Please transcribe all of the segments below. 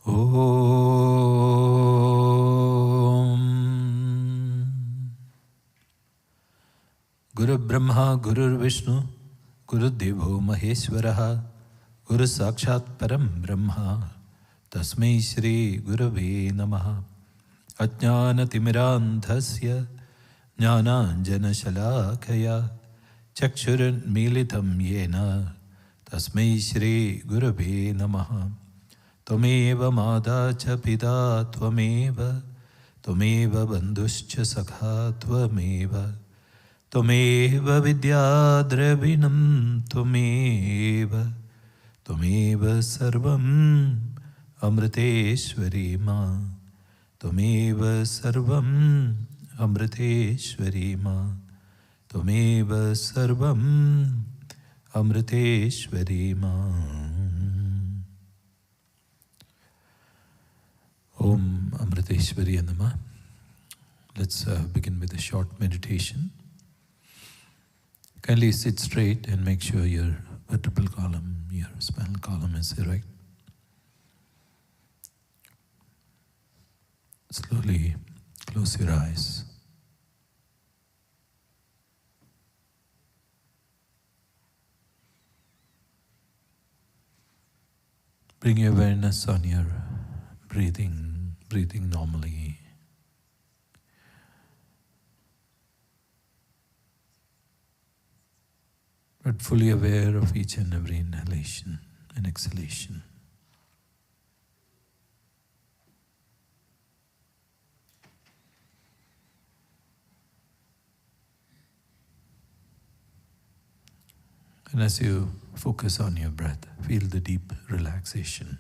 Om Guru Brahma Guru Vishnu Guru Devo Maheshwaraha Guru Sakshat Param Brahma Tasmai Shri Gurave Namaha Ajnana Timirandhasya Jnananjana Shalakaya Chakshuran Militam Yena Tasmai Shri Gurave Namaha Tvameva Mada Cha Pita Tvameva Tvameva Bandhuscha Sakha Tvameva Tvameva Vidya Dravinam Tvameva Tvameva Sarvam Amriteshwari Ma Tvameva Sarvam Amriteshwari Ma Tvameva Sarvam Amriteshwari Ma. Om Amriteshwari Namah. Let's begin with a short meditation. Kindly sit straight and make sure your vertebral column, your spinal column is erect. Slowly close your eyes. Bring your awareness on your breathing normally. But fully aware of each and every inhalation and exhalation. And as you focus on your breath, feel the deep relaxation.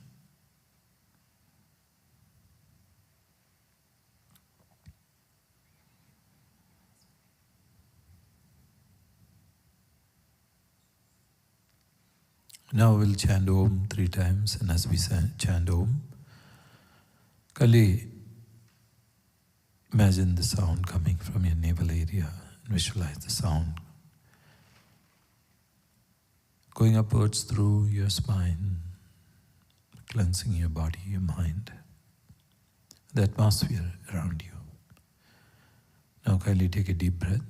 Now we'll chant Om 3 times, and as we chant Om, kindly imagine the sound coming from your navel area and visualize the sound going upwards through your spine, cleansing your body, your mind, the atmosphere around you. Now kindly take a deep breath.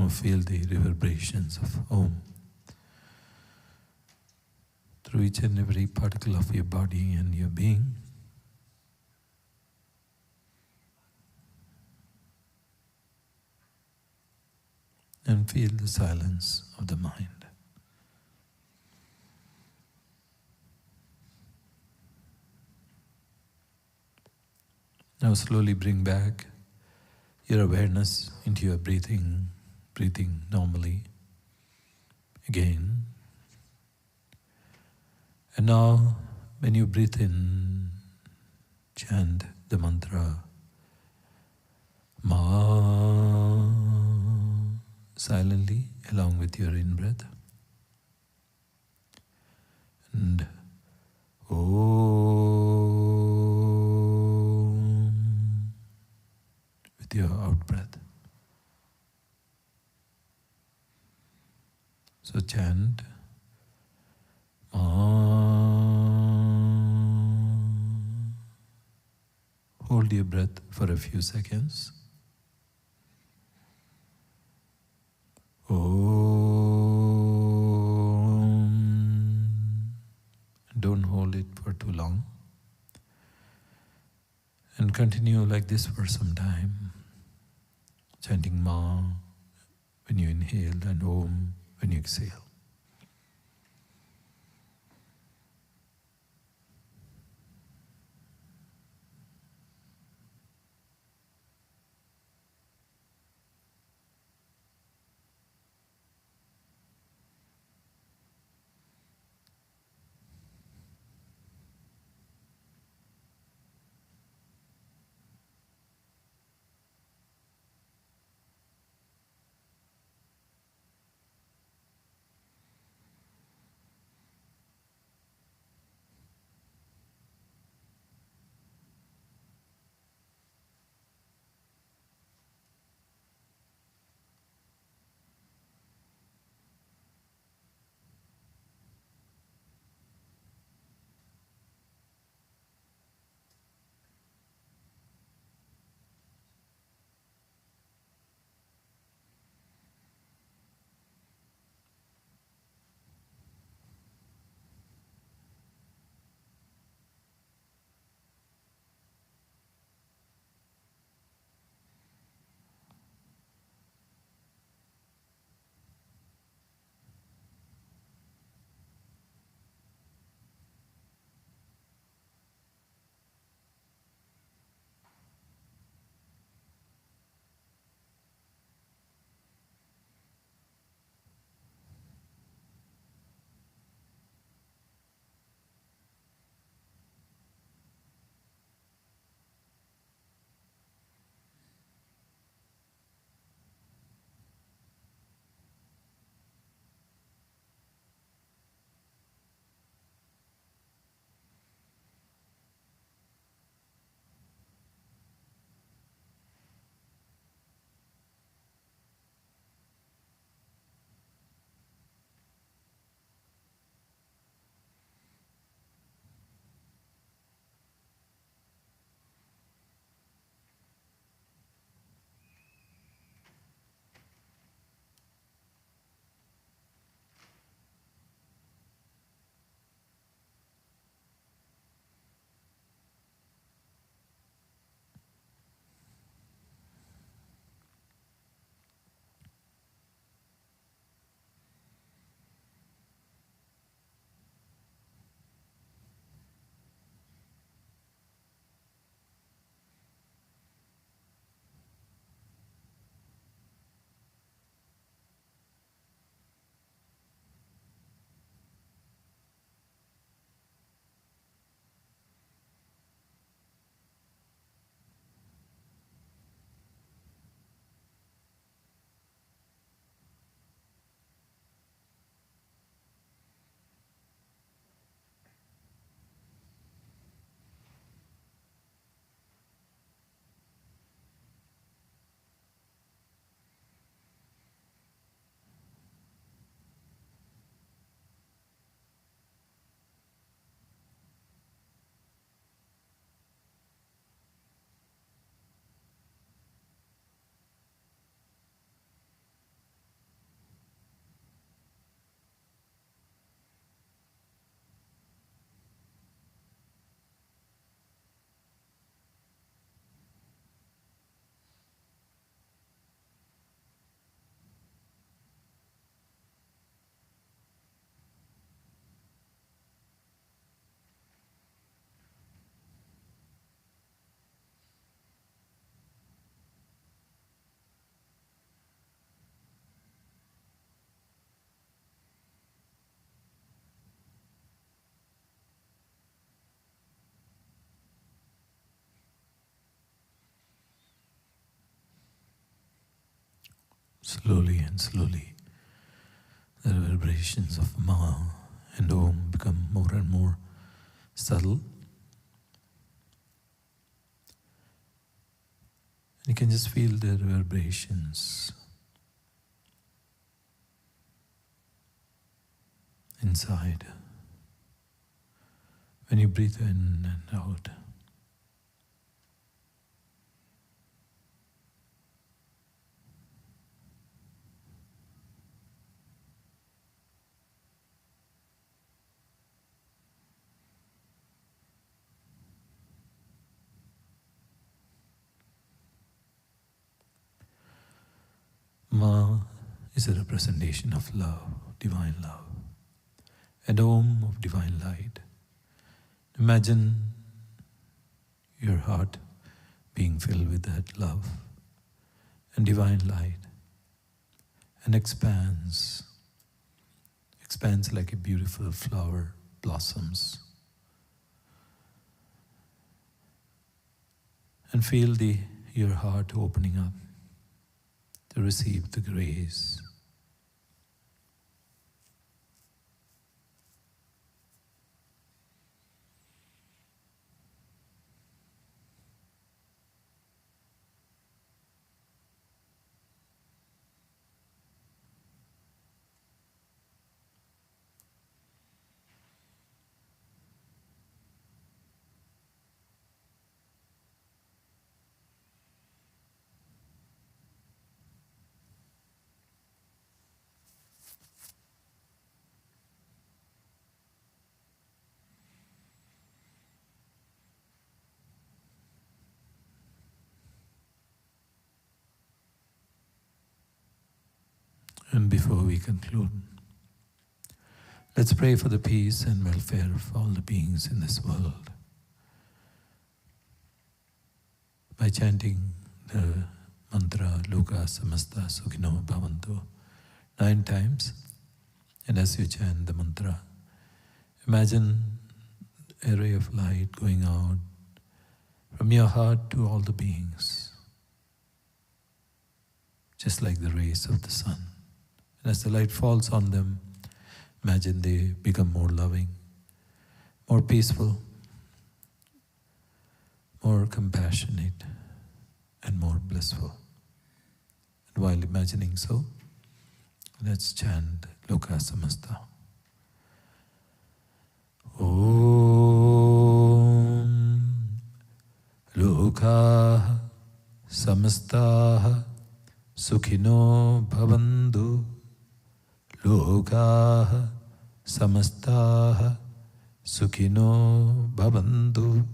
Feel the reverberations of Om through each and every particle of your body and your being. And feel the silence of the mind. Now slowly bring back your awareness into your breathing normally again. And now when you breathe in, chant the mantra Ma silently along with your in-breath, and Om with your out-breath. So chant Ma. Hold your breath for a few seconds. Om. Don't hold it for too long. And continue like this for some time. Chanting Ma when you inhale and Om when you exhale. Slowly and slowly, the vibrations of Ma and Om become more and more subtle. You can just feel their vibrations inside. When you breathe in and out, Ma is a representation of love, divine love, a dome of divine light. Imagine your heart being filled with that love and divine light, and expands like a beautiful flower blossoms. And feel your heart opening up to receive the grace. And before we conclude, let's pray for the peace and welfare of all the beings in this world by chanting the mantra Loka Samasta Sukhino Bhavantu 9 times. And as you chant the mantra, imagine a ray of light going out from your heart to all the beings, just like the rays of the sun. And as the light falls on them, imagine they become more loving, more peaceful, more compassionate, and more blissful. And while imagining so, let's chant Loka Samasta. Om Loka Samasta Sukhino Bhavantu. Loka Samasta Sukhino Bhavantu.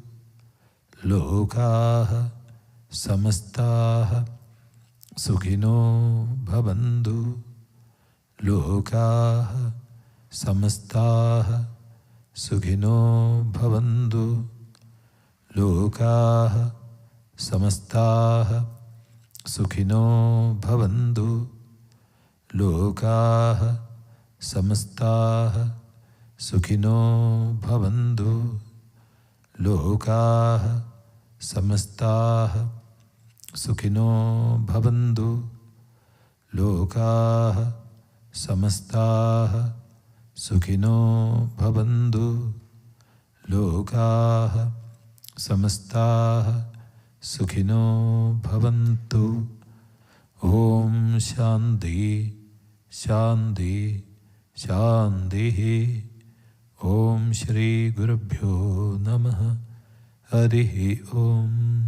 Loka Samasta Sukhino Bhavantu. Loka Samasta Sukhino Bhavantu. Loka Samasta Sukhino Bhavantu. Loka Samasta Sukhino Bhavantu. Loka Samasta Sukhino Bhavantu. Loka Samasta Sukhino Bhavantu. Loka Samasta Sukhino Bhavantu. Om Shanti Shanti Shanti. Om Shri Gurubhyo Namaha. Harihi Om.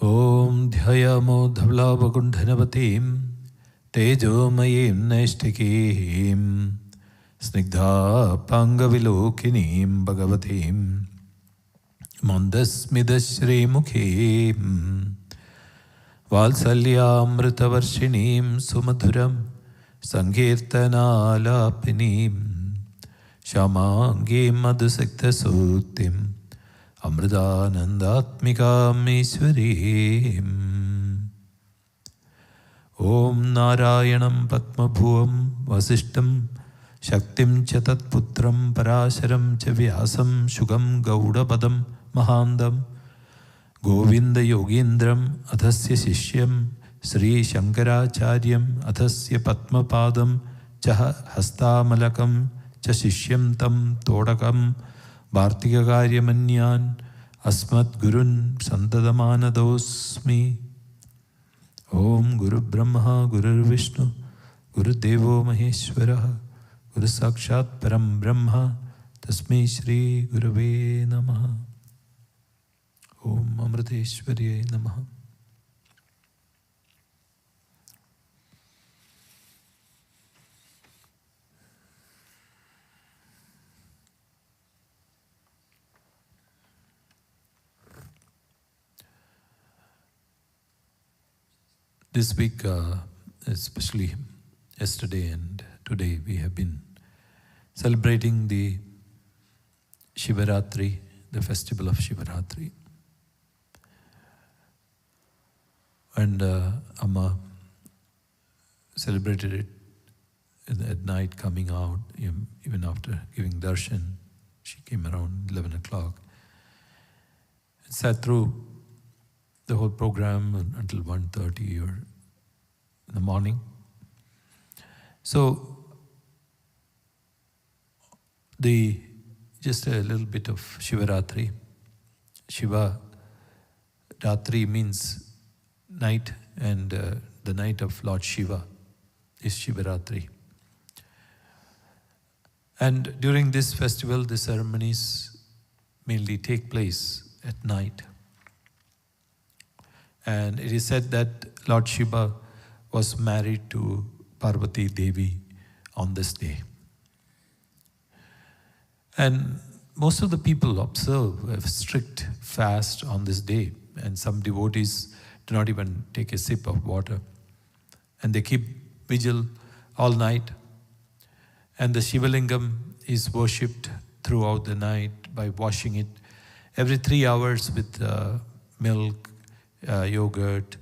Om Dhyayamo Dhavlavagundhanavatim Tejomayim Naishtikim Snigdha Pangavilokinim Bhagavatim Mandasmidashri Mukhim Valsalyamritavarshinim Sumadhuram Sankirtanalapinim Shamangi Madhusikta Sutim Amridanandatmikam Ishwarim. Om Narayanam Padmabhuvam Vasishtam Shaktim Chatatputram Parasharam Chavyasam Shugam Gaudapadam Mahandam Govinda Yogindram Athasya Sishyam Sri Shankaracharyam Athasya Padmapadam Chaha Hastamalakam Chashishyam tam todakam bhartikakaryamanyan asmat gurun santadamanadosmi. Om Guru Brahma Guru Vishnu Guru Devo Maheshwara Guru Sakshat Param Brahma Tasmai Shri Gurave Namaha. Om Amriteshwarye Namaha. This week, especially yesterday and today, we have been celebrating the Shrivaratri, the festival of Shrivaratri. And Amma celebrated it at night, coming out, even after giving darshan. She came around 11 o'clock and sat through the whole program until 1:30 or in the morning. So, just a little bit of Shrivaratri. Shiva Ratri means night, and the night of Lord Shiva is Shrivaratri. And during this festival, the ceremonies mainly take place at night. And it is said that Lord Shiva was married to Parvati Devi on this day. And most of the people observe a strict fast on this day, and some devotees do not even take a sip of water. And they keep vigil all night. And the Shivalingam is worshipped throughout the night by washing it every 3 hours with milk, yogurt,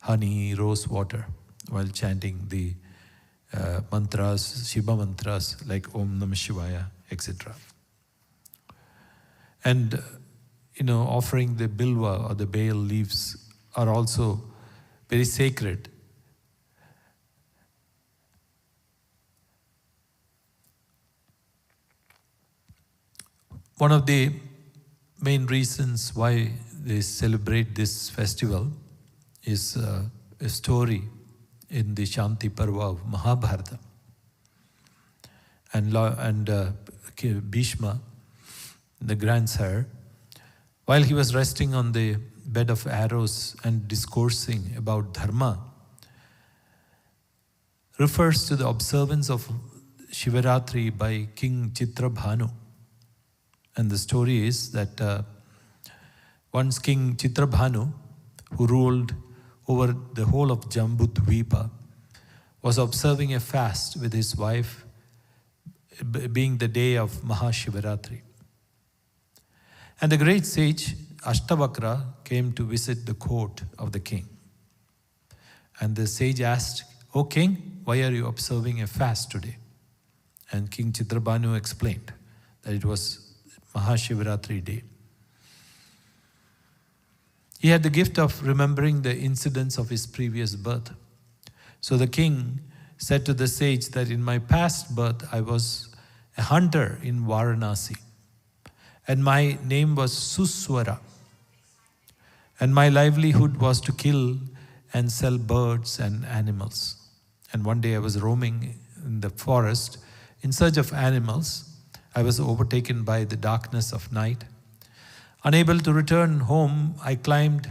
honey, rose water, while chanting the mantras, Shiva mantras like Om Namah Shivaya, etc. And, offering the bilva or the bael leaves are also very sacred. One of the main reasons why they celebrate this festival is a story in the Shanti Parva of Mahabharata. And Bhishma, the grandsire, while he was resting on the bed of arrows and discoursing about dharma, refers to the observance of Shrivaratri by King Chitrabhanu. And the story is that once King Chitrabhanu, who ruled over the whole of Jambudvipa, was observing a fast with his wife, being the day of Mahashivaratri. And the great sage Ashtavakra came to visit the court of the king. And the sage asked, "O king, why are you observing a fast today?" And King Chitrabhanu explained that it was Mahashivaratri day. He had the gift of remembering the incidents of his previous birth. So the king said to the sage that in my past birth I was a hunter in Varanasi, and my name was Suswara, and my livelihood was to kill and sell birds and animals. And one day I was roaming in the forest in search of animals. I was overtaken by the darkness of night. Unable to return home, I climbed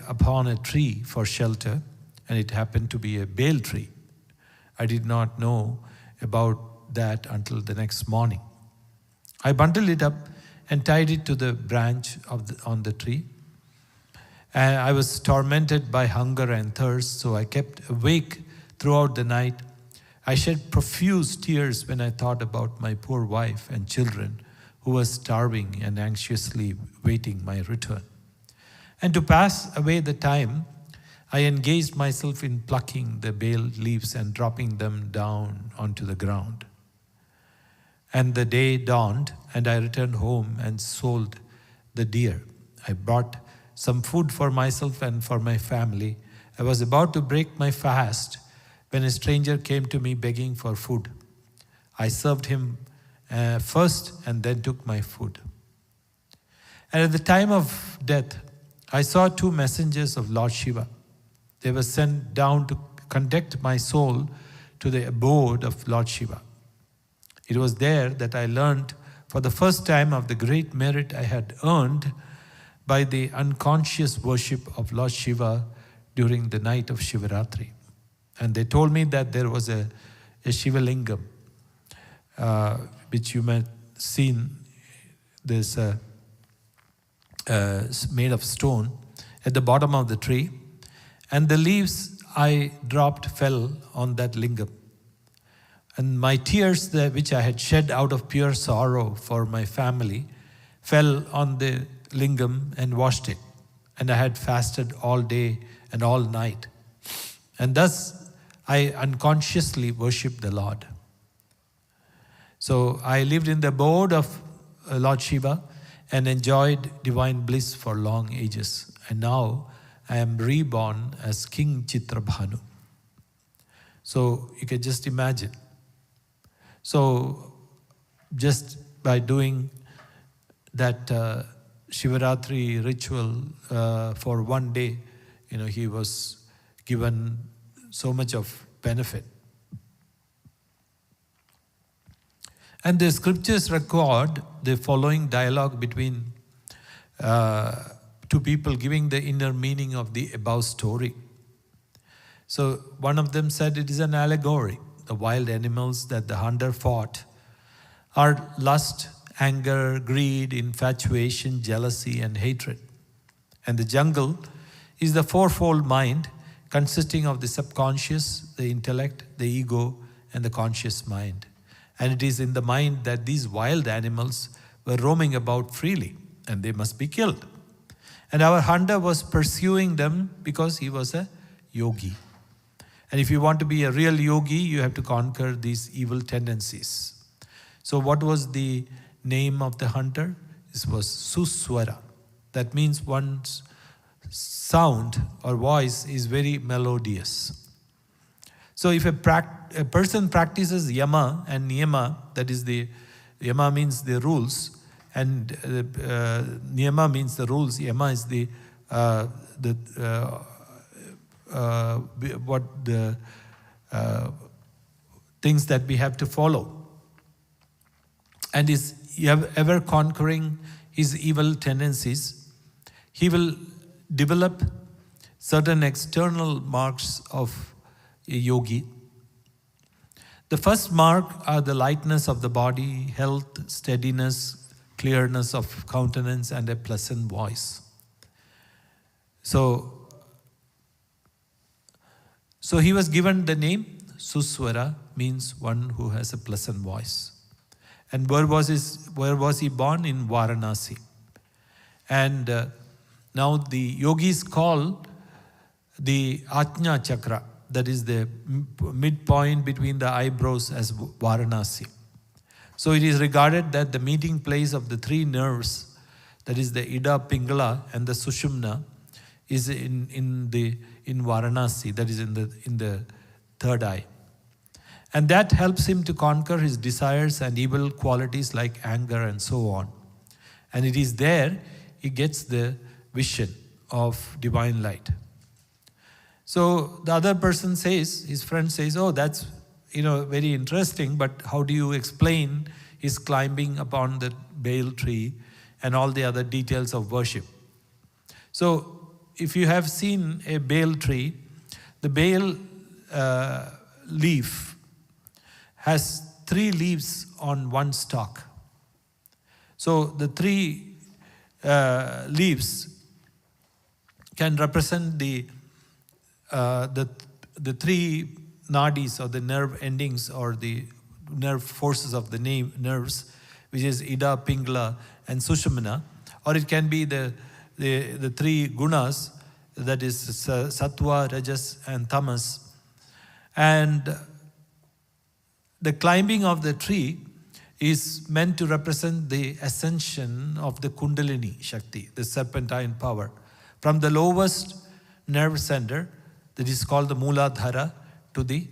upon a tree for shelter, and it happened to be a bael tree. I did not know about that until the next morning. I bundled it up and tied it to the branch on the tree. And I was tormented by hunger and thirst, so I kept awake throughout the night. I shed profuse tears when I thought about my poor wife and children who were starving and anxiously waiting my return. And to pass away the time, I engaged myself in plucking the bael leaves and dropping them down onto the ground. And the day dawned, and I returned home and sold the deer. I brought some food for myself and for my family. I was about to break my fast when a stranger came to me begging for food. I served him first and then took my food. And at the time of death, I saw two messengers of Lord Shiva. They were sent down to conduct my soul to the abode of Lord Shiva. It was there that I learned for the first time of the great merit I had earned by the unconscious worship of Lord Shiva during the night of Shrivaratri. And they told me that there was a Shiva Lingam, which you might have seen. There's made of stone at the bottom of the tree, and the leaves I dropped fell on that lingam. And my tears, which I had shed out of pure sorrow for my family, fell on the lingam and washed it. And I had fasted all day and all night. And thus I unconsciously worshipped the Lord. So I lived in the abode of Lord Shiva and enjoyed divine bliss for long ages. And now I am reborn as King Chitrabhanu. So you can just imagine. So just by doing that Shrivaratri ritual for one day, he was given so much of benefit. And the scriptures record the following dialogue between two people giving the inner meaning of the above story. So one of them said it is an allegory. The wild animals that the hunter fought are lust, anger, greed, infatuation, jealousy, and hatred. And the jungle is the fourfold mind consisting of the subconscious, the intellect, the ego, and the conscious mind. And it is in the mind that these wild animals were roaming about freely, and they must be killed. And our hunter was pursuing them because he was a yogi. And if you want to be a real yogi, you have to conquer these evil tendencies. So what was the name of the hunter? This was Suswara. That means one's sound or voice is very melodious. So if a person practices yama and niyama, that is the yama means the rules, and niyama means the rules. Yama is the things that we have to follow, and is ever conquering his evil tendencies. He will develop certain external marks of a yogi. The first mark are the lightness of the body, health, steadiness, clearness of countenance, and a pleasant voice. So he was given the name Suswara, means one who has a pleasant voice. And where was he born? In Varanasi. And now the yogis call the Ajna Chakra, that is the midpoint between the eyebrows, as Varanasi. So it is regarded that the meeting place of the three nerves, that is the Ida, Pingala, and the Sushumna, is in Varanasi, that is in the third eye. And that helps him to conquer his desires and evil qualities like anger and so on. And it is there he gets the vision of divine light. So the other person says, his friend says, oh, that's very interesting, but how do you explain his climbing upon the Bael tree and all the other details of worship? So if you have seen a Bael tree, the Bael leaf has 3 leaves on one stalk. So the 3 leaves can represent the 3 nadis, or the nerve endings, or the nerve forces of the nerves, which is Ida, Pingala, and Sushumna. Or it can be the 3 gunas, that is Sattva, Rajas, and Tamas. And the climbing of the tree is meant to represent the ascension of the Kundalini Shakti, the serpentine power, from the lowest nerve center, that is called the Mooladhara, to the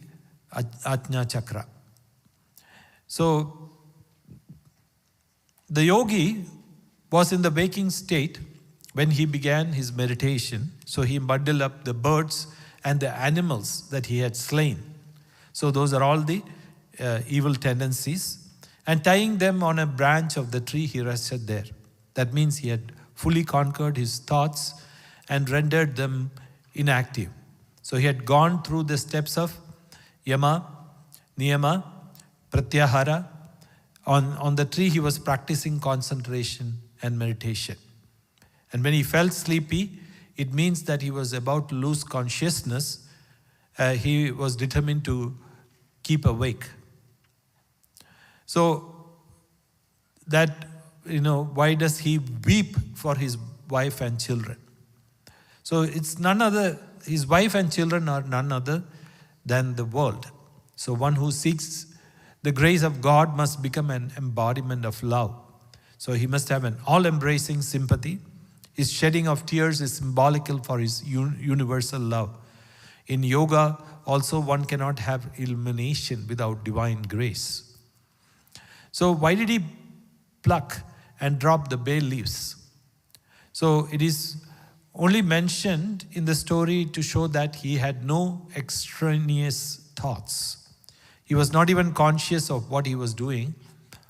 Ajna Chakra. So the yogi was in the waking state when he began his meditation. So he bundled up the birds and the animals that he had slain. So those are all the evil tendencies. And tying them on a branch of the tree, he rested there. That means he had fully conquered his thoughts and rendered them inactive. So he had gone through the steps of Yama, Niyama, Pratyahara. On the tree, he was practicing concentration and meditation. And when he felt sleepy, it means that he was about to lose consciousness. He was determined to keep awake. So that, why does he weep for his wife and children? So it's none other, his wife and children are none other than the world. So one who seeks the grace of God must become an embodiment of love. So he must have an all-embracing sympathy. His shedding of tears is symbolical for his universal love. In yoga, also one cannot have illumination without divine grace. So why did he pluck and drop the bay leaves? So it is only mentioned in the story to show that he had no extraneous thoughts. He was not even conscious of what he was doing.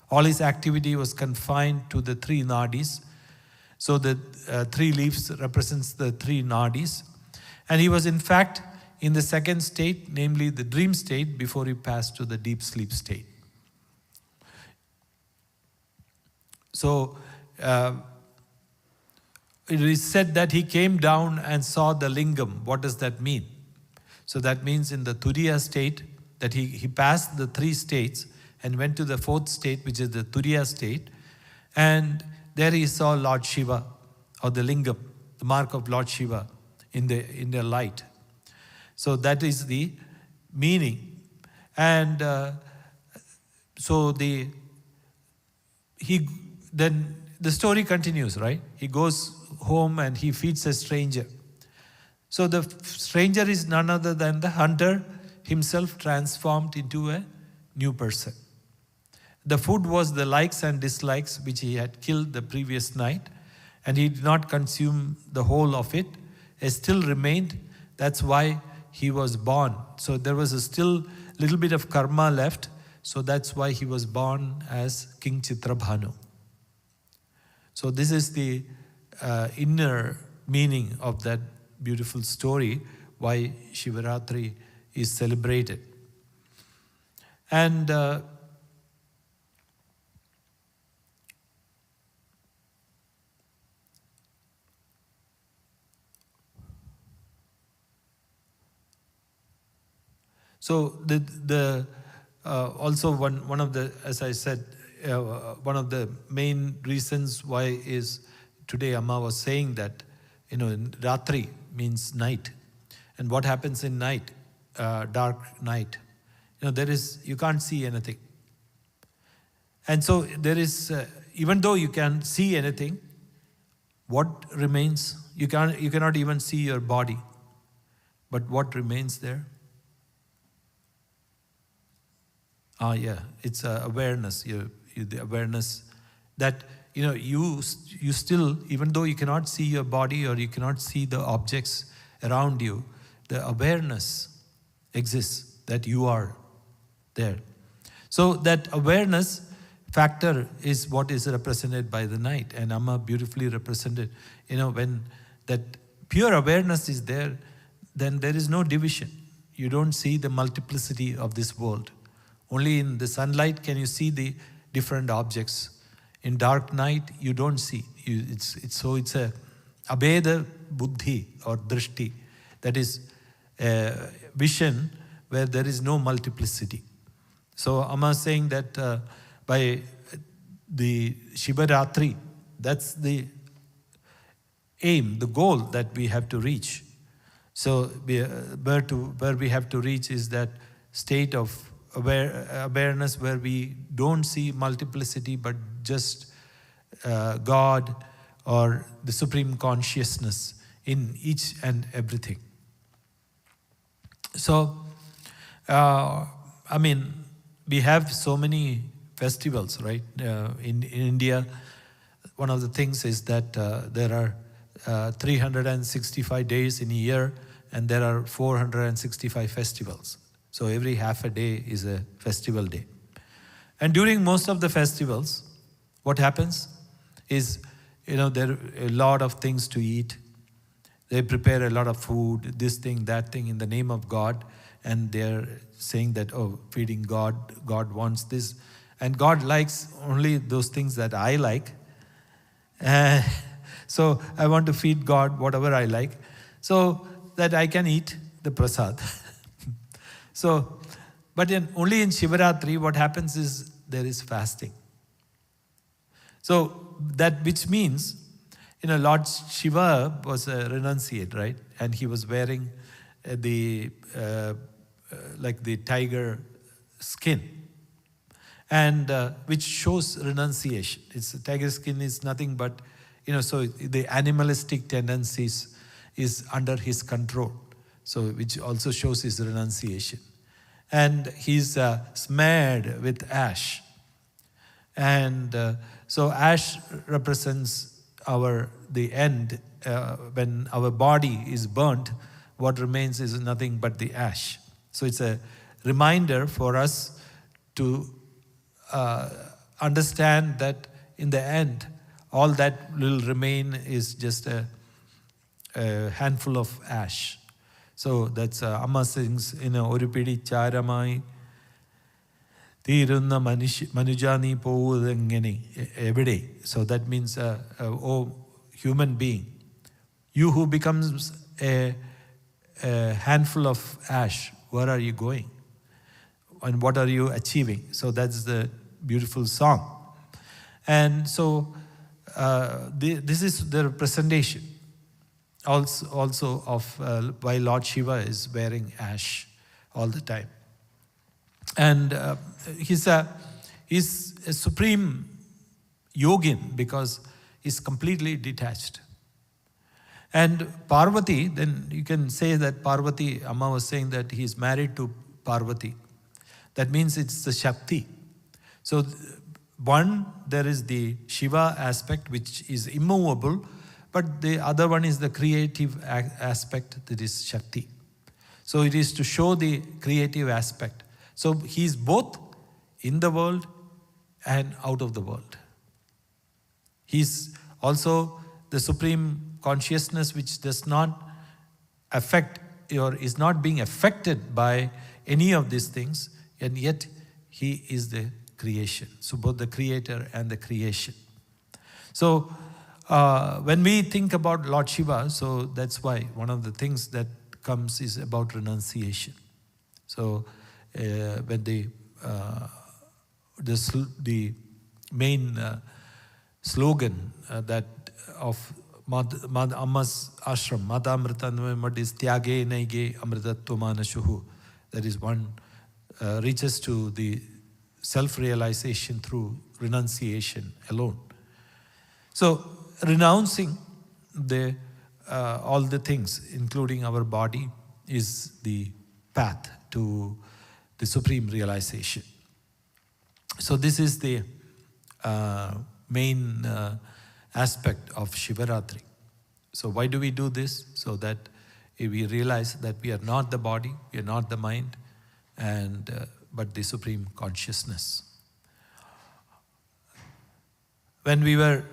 All his activity was confined to the three nadis. So the three leaves represents the three nadis. And he was in fact in the second state, namely the dream state, before he passed to the deep sleep state. So it is said that he came down and saw the lingam. What does that mean? So that means in the Turiya state, that he passed the three states and went to the fourth state, which is the Turiya state. And there he saw Lord Shiva, or the lingam, the mark of Lord Shiva in the light. So that is the meaning. And then the story continues, right? He goes home and he feeds a stranger. So the stranger is none other than the hunter himself transformed into a new person. The food was the likes and dislikes which he had killed the previous night, and he did not consume the whole of it. It still remained. That's why he was born. So there was a still little bit of karma left. So that's why he was born as King Chitrabhanu. So this is the inner meaning of that beautiful story, why Shrivaratri is celebrated. And so also one of the, as I said, one of the main reasons why is today Amma was saying that, Ratri means night. And what happens in night, dark night? You can't see anything. And so there is, even though you can see anything, what remains? You cannot even see your body. But what remains there? It's awareness. The awareness that you still, even though you cannot see your body or you cannot see the objects around you, the awareness exists that you are there. So that awareness factor is what is represented by the night, and Amma beautifully represented. When that pure awareness is there, then there is no division. You don't see the multiplicity of this world. Only in the sunlight can you see the different objects. In dark night, you don't see. It's a abheda buddhi or drishti. That is a vision where there is no multiplicity. So Amma is saying that by the Shrivaratri, that's the aim, the goal that we have to reach. So where we have to reach is that state of awareness where we don't see multiplicity but just God or the supreme consciousness in each and everything. So, we have so many festivals, right? In India, one of the things is that there are 365 days in a year, and there are 465 festivals. So every half a day is a festival day. And during most of the festivals, what happens is, there are a lot of things to eat. They prepare a lot of food, this thing, that thing, in the name of God. And they're saying that, feeding God, God wants this. And God likes only those things that I like. So I want to feed God whatever I like, so that I can eat the prasad. So, but only in Shrivaratri, what happens is there is fasting. So that, which means, Lord Shiva was a renunciate, right? And he was wearing like the tiger skin, and which shows renunciation. Tiger skin is nothing but, so the animalistic tendencies is under his control. So which also shows his renunciation. And he's smeared with ash. And so ash represents the end. When our body is burnt, what remains is nothing but the ash. So it's a reminder for us to understand that in the end, all that will remain is just a handful of ash. So that's Amma sings, Oripidi Charamai Tirunna Manujani Povudangeni every day. So that means, oh human being, you who becomes a handful of ash, where are you going? And what are you achieving? So that's the beautiful song. And so this is the representation also of why Lord Shiva is wearing ash all the time. And he's a supreme yogin because he's completely detached. And Parvati, then you can say that Parvati, Amma was saying that he's married to Parvati. That means it's the Shakti. So one, there is the Shiva aspect, which is immovable, but the other one is the creative aspect, that is Shakti. So it is to show the creative aspect. So he's both in the world and out of the world. He's also the supreme consciousness which does not affect or is not being affected by any of these things, and yet he is the creation. So both the creator and the creation. So when we think about Lord Shiva, so that's why one of the things that comes is about renunciation. So when the main slogan that of Amma's ashram, Dayamritananda is Tyage Naige Amritatvamanashuhu. That is one reaches to the self-realization through renunciation alone. So renouncing all the things, including our body, is the path to the supreme realization. So this is the main aspect of Shrivaratri. So why do we do this? So that we realize that we are not the body, we are not the mind, but the supreme consciousness. When we were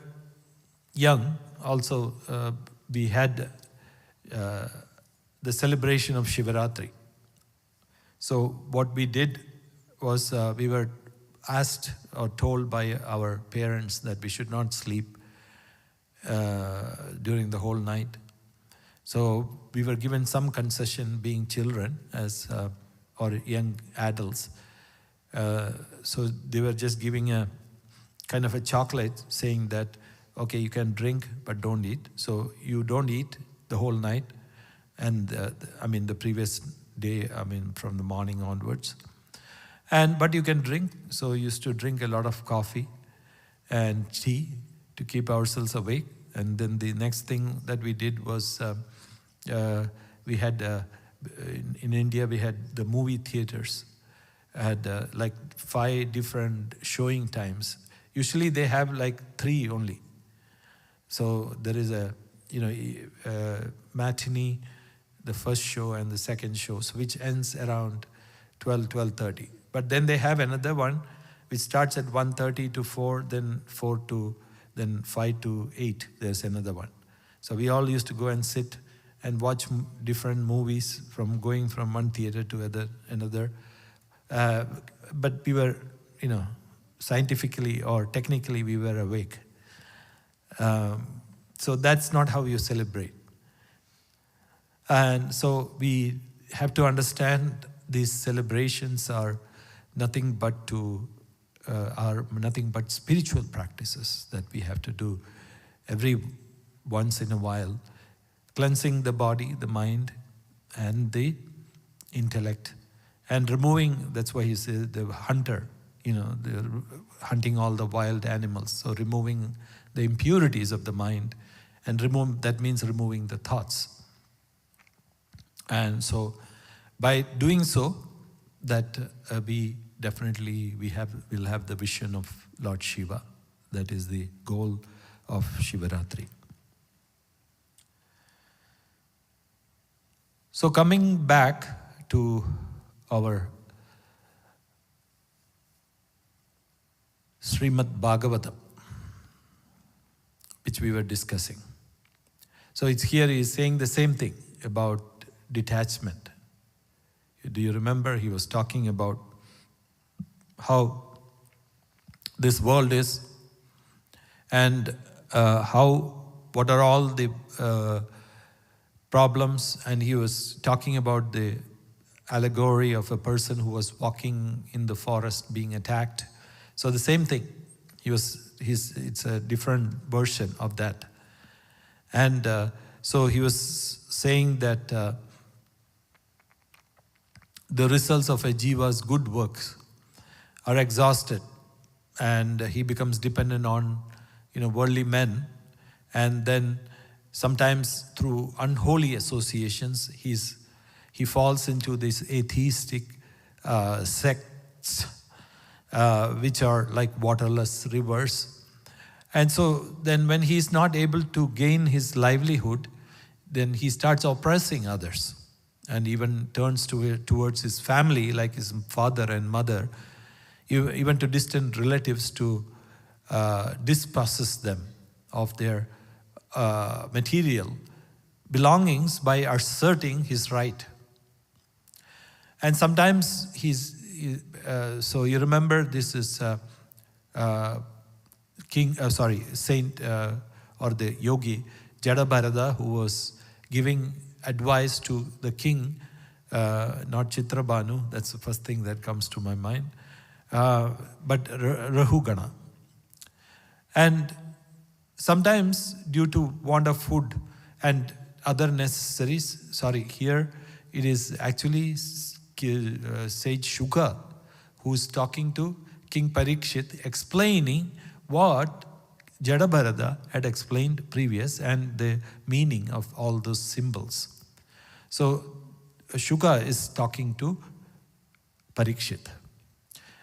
young, also we had the celebration of Shrivaratri. So what we did was we were asked or told by our parents that we should not sleep during the whole night. So we were given some concession being children or young adults. So they were just giving a kind of a chocolate saying that, okay, you can drink but don't eat. So you don't eat the whole night and the previous day, from the morning onwards. But you can drink. So we used to drink a lot of coffee and tea to keep ourselves awake. And then the next thing that we did was we had, in India, we had the movie theaters. had like 5 different showing times. Usually they have like 3 only. So there is a matinee, the first show and the second show, so which ends around 12:30. But then they have another one which starts at 1:30 to 4, then 4 to, then 5 to 8. There's another one. So we all used to go and sit and watch different movies going from one theater to another. But we were, scientifically or technically we were awake. So that's not how you celebrate. And so we have to understand these celebrations are nothing but spiritual practices that we have to do every once in a while, cleansing the body, the mind, and the intellect, and removing. That's why he says the hunter, they're hunting all the wild animals. So removing the impurities of the mind, and that means removing the thoughts. And so by doing so, that we definitely will have the vision of Lord Shiva. That is the goal of Shrivaratri. So coming back to our Srimad Bhagavatam, which we were discussing. So he's saying the same thing about detachment. Do you remember he was talking about how this world is, and what are all the problems, and he was talking about the allegory of a person who was walking in the forest being attacked. So the same thing. It's a different version of that. And so he was saying that the results of a jiva's good works are exhausted, and he becomes dependent on worldly men, and then sometimes through unholy associations he falls into these atheistic sects which are like waterless rivers. And so then when he is not able to gain his livelihood, then he starts oppressing others, and even turns towards his family, like his father and mother, even to distant relatives, to dispossess them of their material belongings by asserting his right. And sometimes so you remember this is Saint or the yogi Jadabharata, who was giving advice to the king, not Chitrabhanu, that's the first thing that comes to my mind, but Rahugana. And sometimes due to want of food and other necessaries, here it is actually Sage Shuka who's talking to King Parikshit, explaining what Jadabharata had explained previous and the meaning of all those symbols. So Shuka is talking to Parikshit.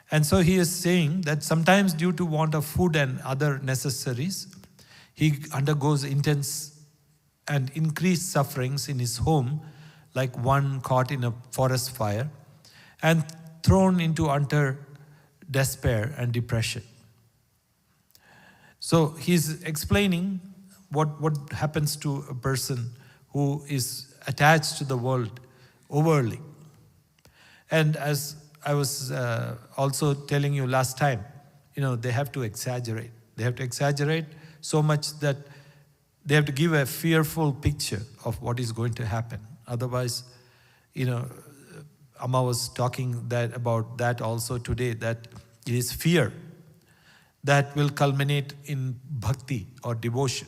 And so he is saying that sometimes due to want of food and other necessaries, he undergoes intense and increased sufferings in his home, like one caught in a forest fire and thrown into utter despair and depression. So he's explaining what happens to a person who is attached to the world overly. And as I was also telling you last time, they have to exaggerate. They have to exaggerate so much that they have to give a fearful picture of what is going to happen. Otherwise, Amma was talking about that also today, that it is fear that will culminate in bhakti or devotion.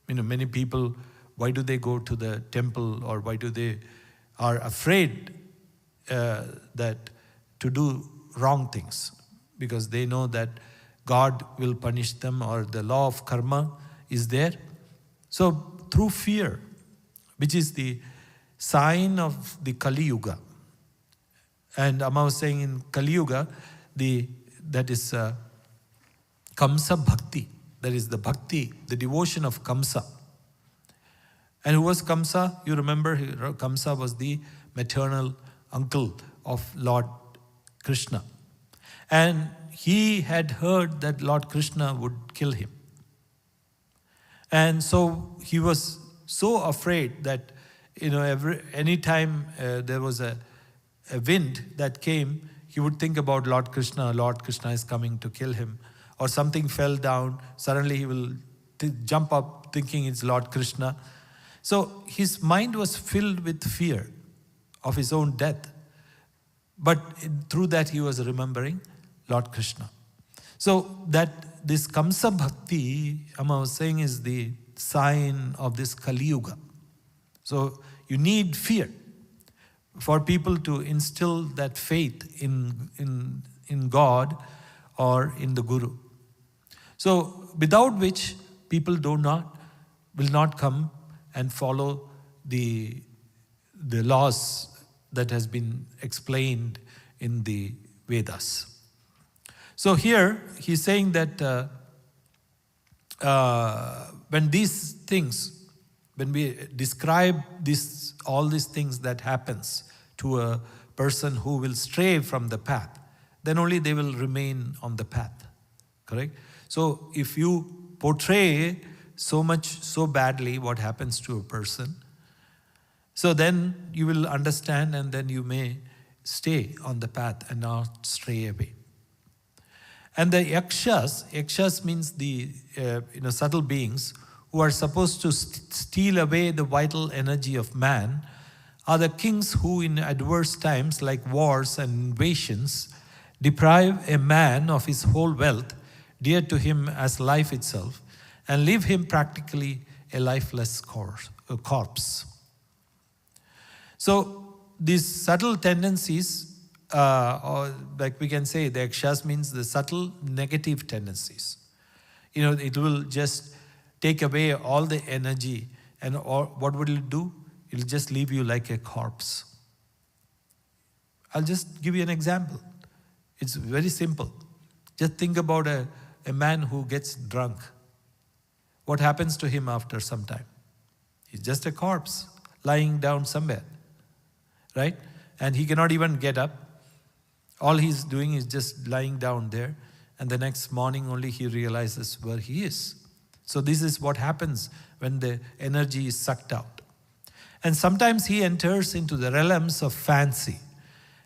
Many people, why do they go to the temple, or why do they are afraid that to do wrong things? Because they know that God will punish them, or the law of karma is there. So through fear, which is the sign of the Kali Yuga, And Amma was saying in Kali Yuga, that is Kamsa Bhakti. That is the bhakti, the devotion of Kamsa. And who was Kamsa? You remember, Kamsa was the maternal uncle of Lord Krishna. And he had heard that Lord Krishna would kill him. And so he was so afraid that, any time there was a wind that came, he would think about Lord Krishna is coming to kill him. Or something fell down, suddenly he will jump up thinking it's Lord Krishna. So his mind was filled with fear of his own death. But through that he was remembering Lord Krishna. So that this Kamsa Bhakti, Amma was saying, is the sign of this Kali Yuga. So you need fear for people to instill that faith in God or in the Guru. So without which people will not come and follow the laws that has been explained in the Vedas. So here he's saying that when these things, when we describe all these things that happens to a person who will stray from the path, then only they will remain on the path. Correct? So if you portray so badly what happens to a person, so then you will understand, and then you may stay on the path and not stray away. And the yakshas means the subtle beings who are supposed to steal away the vital energy of man, are the kings who in adverse times like wars and invasions deprive a man of his whole wealth, dear to him as life itself, and leave him practically a lifeless corpse. So these subtle tendencies, or like we can say, the yakshas means the subtle negative tendencies. It will just take away all the energy, and what will it do? It will just leave you like a corpse. I'll just give you an example. It's very simple. Just think about a man who gets drunk. What happens to him after some time? He's just a corpse lying down somewhere, right? And he cannot even get up. All he's doing is just lying down there, and the next morning only he realizes where he is. So this is what happens when the energy is sucked out. And sometimes he enters into the realms of fancy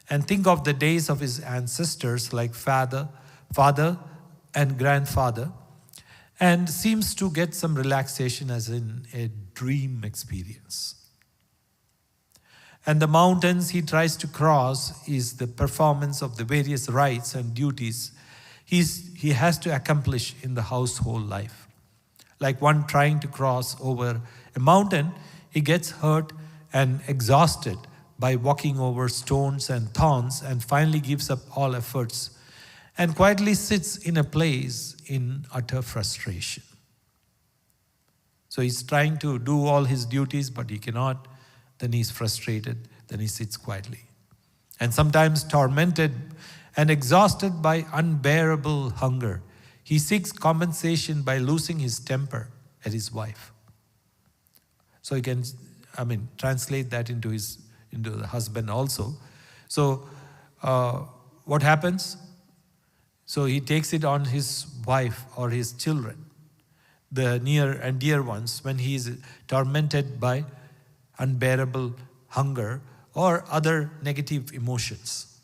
and think of the days of his ancestors like father and grandfather, and seems to get some relaxation as in a dream experience. And the mountains he tries to cross is the performance of the various rites and duties he has to accomplish in the household life. Like one trying to cross over a mountain, he gets hurt and exhausted by walking over stones and thorns, and finally gives up all efforts and quietly sits in a place in utter frustration. So he's trying to do all his duties, but he cannot. Then he's frustrated. Then he sits quietly. And sometimes tormented and exhausted by unbearable hunger, he seeks compensation by losing his temper at his wife. So he can, translate that into the husband also. So what happens? So he takes it on his wife or his children, the near and dear ones, when he is tormented by unbearable hunger or other negative emotions.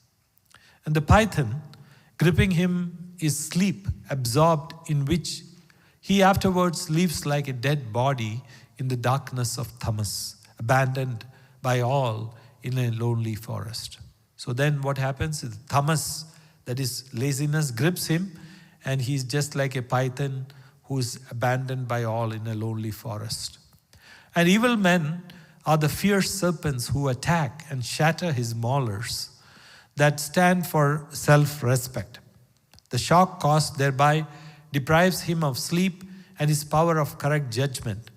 And the python gripping him is sleep, absorbed in which he afterwards lives like a dead body in the darkness of tamas, abandoned by all in a lonely forest. So then what happens is tamas, that is laziness, grips him, and he's just like a python who is abandoned by all in a lonely forest. And evil men are the fierce serpents who attack and shatter his molars that stand for self-respect. The shock caused thereby deprives him of sleep and his power of correct judgment.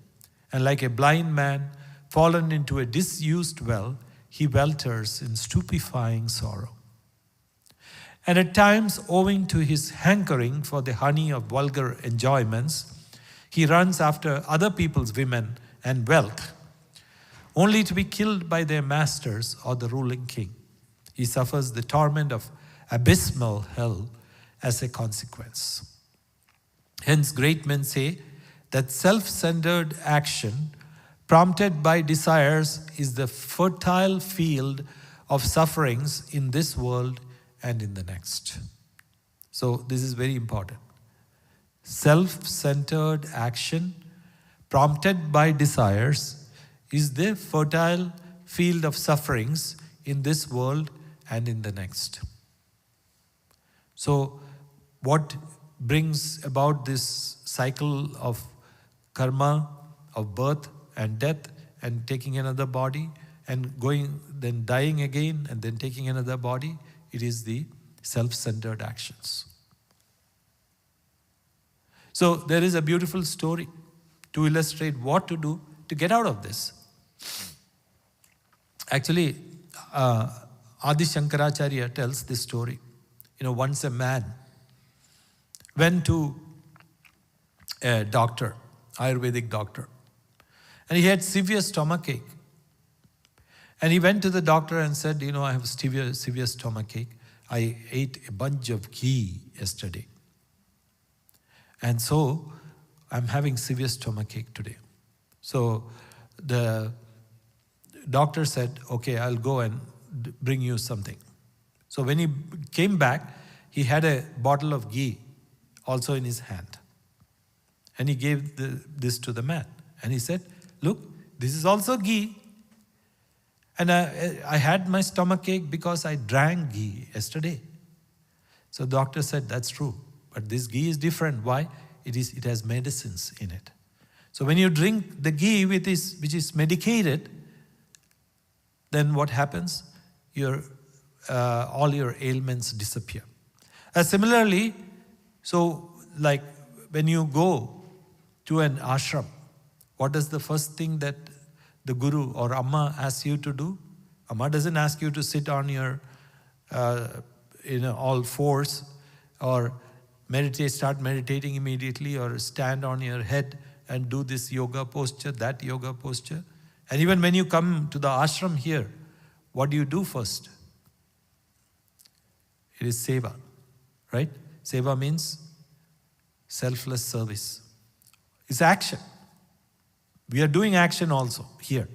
And like a blind man fallen into a disused well, he welters in stupefying sorrow. And at times, owing to his hankering for the honey of vulgar enjoyments, he runs after other people's women and wealth, only to be killed by their masters or the ruling king. He suffers the torment of abysmal hell as a consequence. Hence, great men say that self-centered action prompted by desires is the fertile field of sufferings in this world and in the next. So this is very important. Self-centered action prompted by desires is the fertile field of sufferings in this world and in the next. So what brings about this cycle of karma, of birth and death and taking another body and going, then dying again and then taking another body? It is the self-centered actions. So there is a beautiful story to illustrate what to do to get out of this. Actually, Adi Shankaracharya tells this story. Once a man went to a doctor, Ayurvedic doctor, and he had severe stomachache. And he went to the doctor and said, I have severe stomachache. I ate a bunch of ghee yesterday. And so I'm having severe stomachache today. So the doctor said, okay, I'll go and bring you something. So when he came back, he had a bottle of ghee also in his hand. And he gave this to the man. And he said, look, this is also ghee. And I had my stomachache because I drank ghee yesterday. So the doctor said, that's true. But this ghee is different. Why? It has medicines in it. So when you drink the ghee which is medicated, then what happens? All your ailments disappear. Similarly, so like when you go to an ashram, what is the first thing that the guru or Amma asks you to do? Amma doesn't ask you to sit on your all fours or start meditating immediately, or stand on your head and do this yoga posture, that yoga posture. And even when you come to the ashram here, what do you do first? It is seva, right? Seva means selfless service. It's action. We are doing action also here.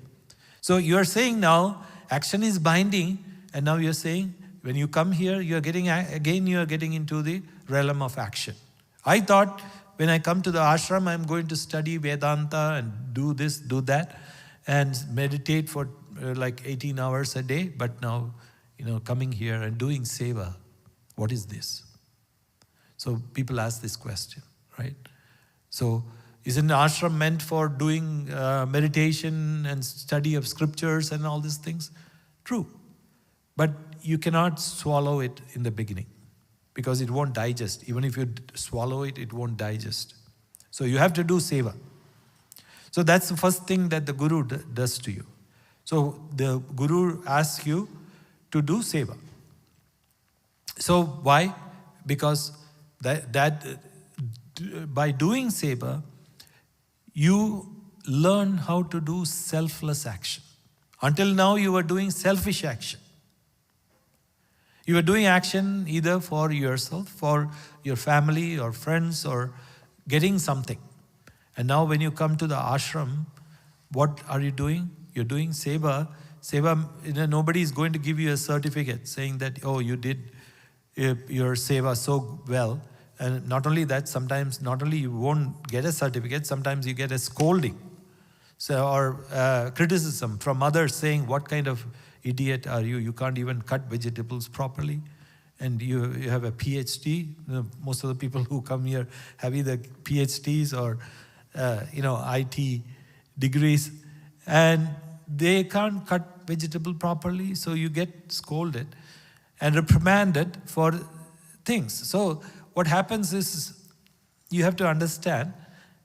So you are saying now, action is binding, and now you are saying, when you come here, you are getting into the realm of action. I thought when I come to the ashram, I'm going to study Vedanta and do this, do that, and meditate for like 18 hours a day. But now, coming here and doing seva, what is this? So people ask this question, right? So isn't the ashram meant for doing meditation and study of scriptures and all these things? True. But you cannot swallow it in the beginning because it won't digest. Even if you swallow it, it won't digest. So you have to do seva. So that's the first thing that the guru does to you. So the guru asks you to do seva. So why? Because that by doing seva, you learn how to do selfless action. Until now, you were doing selfish action. You were doing action either for yourself, for your family or friends, or getting something. And now when you come to the ashram, what are you doing? You're doing seva. Seva, nobody is going to give you a certificate saying that, oh, you did your seva so well. And not only that, sometimes not only you won't get a certificate, sometimes you get a scolding. Or criticism from others saying, what kind of idiot are you? You can't even cut vegetables properly. And you have a PhD. Most of the people who come here have either PhDs or IT degrees. And they can't cut vegetable properly, so you get scolded and reprimanded for things. So what happens is, you have to understand,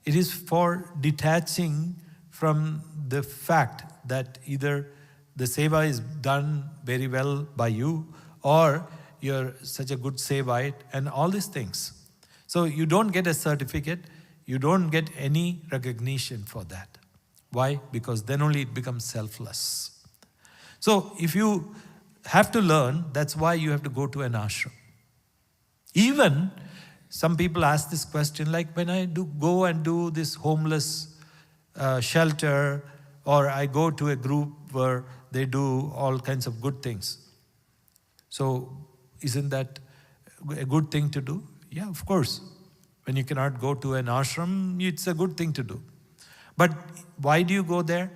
it is for detaching from the fact that either the seva is done very well by you, or you're such a good sevite, and all these things. So you don't get a certificate, you don't get any recognition for that. Why? Because then only it becomes selfless. So if you have to learn, that's why you have to go to an ashram. Even some people ask this question, like when I go and do this homeless shelter, or I go to a group where they do all kinds of good things. So isn't that a good thing to do? Yeah, of course. When you cannot go to an ashram, it's a good thing to do. But why do you go there?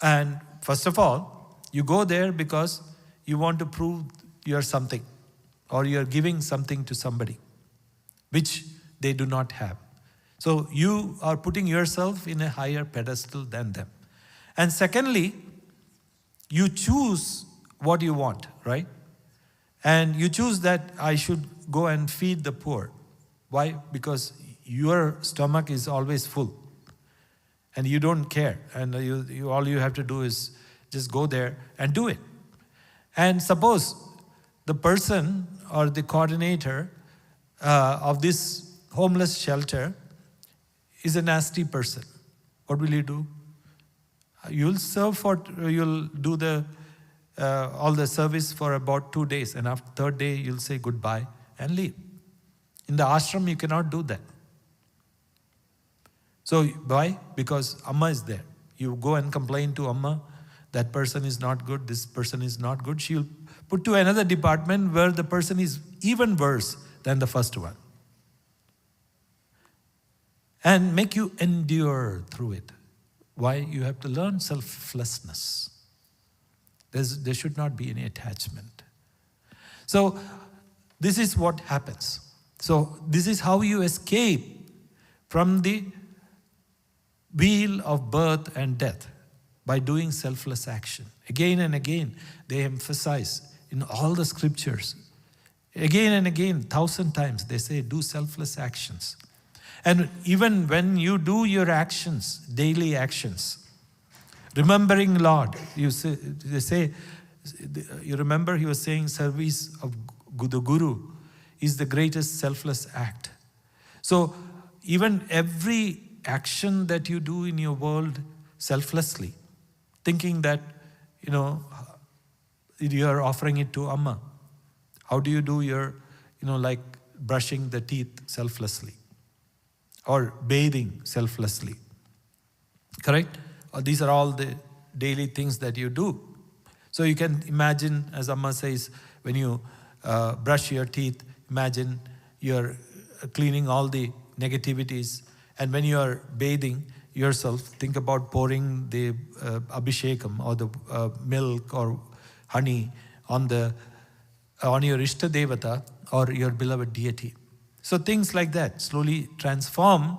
And first of all, you go there because you want to prove you're something, or you're giving something to somebody, which they do not have. So you are putting yourself in a higher pedestal than them. And secondly, you choose what you want, right? And you choose that I should go and feed the poor. Why? Because your stomach is always full. And you don't care. And all you have to do is just go there and do it. And suppose the person or the coordinator of this homeless shelter is a nasty person. What will you do? You'll do all the service for about 2 days, and after third day you'll say goodbye and leave. In the ashram you cannot do that. So why? Because Amma is there. You go and complain to Amma, that person is not good, this person is not good. She'll put to another department where the person is even worse than the first one. And make you endure through it. Why? You have to learn selflessness. There should not be any attachment. So this is what happens. So this is how you escape from the wheel of birth and death, by doing selfless action. Again and again, they emphasize in all the scriptures. Again and again, 1,000 times, they say do selfless actions. And even when you do your actions, daily actions, remembering Lord, you remember he was saying service of the Guru is the greatest selfless act. So even every action that you do in your world selflessly, thinking that, you are offering it to Amma. How do you do your, like brushing the teeth selflessly? Or bathing selflessly? Correct? These are all the daily things that you do. So you can imagine, as Amma says, when you brush your teeth, imagine you're cleaning all the negativities. And when you are bathing yourself, think about pouring the abhishekam or the milk or honey on your Ishta Devata or your beloved deity. So things like that slowly transform,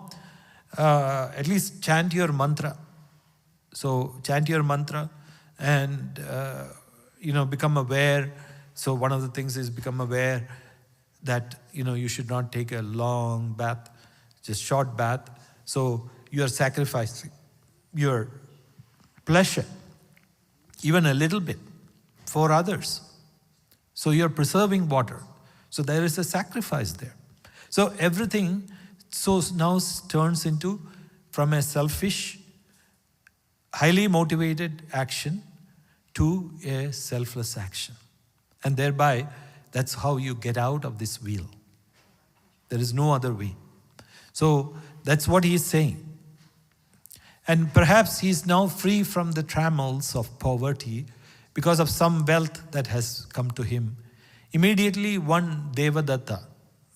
at least chant your mantra. So chant your mantra and, become aware. So one of the things is become aware that, you should not take a long bath, just short bath. So you are sacrificing your pleasure, even a little bit, for others. So you're preserving water. So there is a sacrifice there. So everything now turns into, from a selfish, highly motivated action to a selfless action. And thereby, that's how you get out of this wheel. There is no other way. So that's what he is saying. And perhaps he is now free from the trammels of poverty because of some wealth that has come to him. Immediately one Devadatta.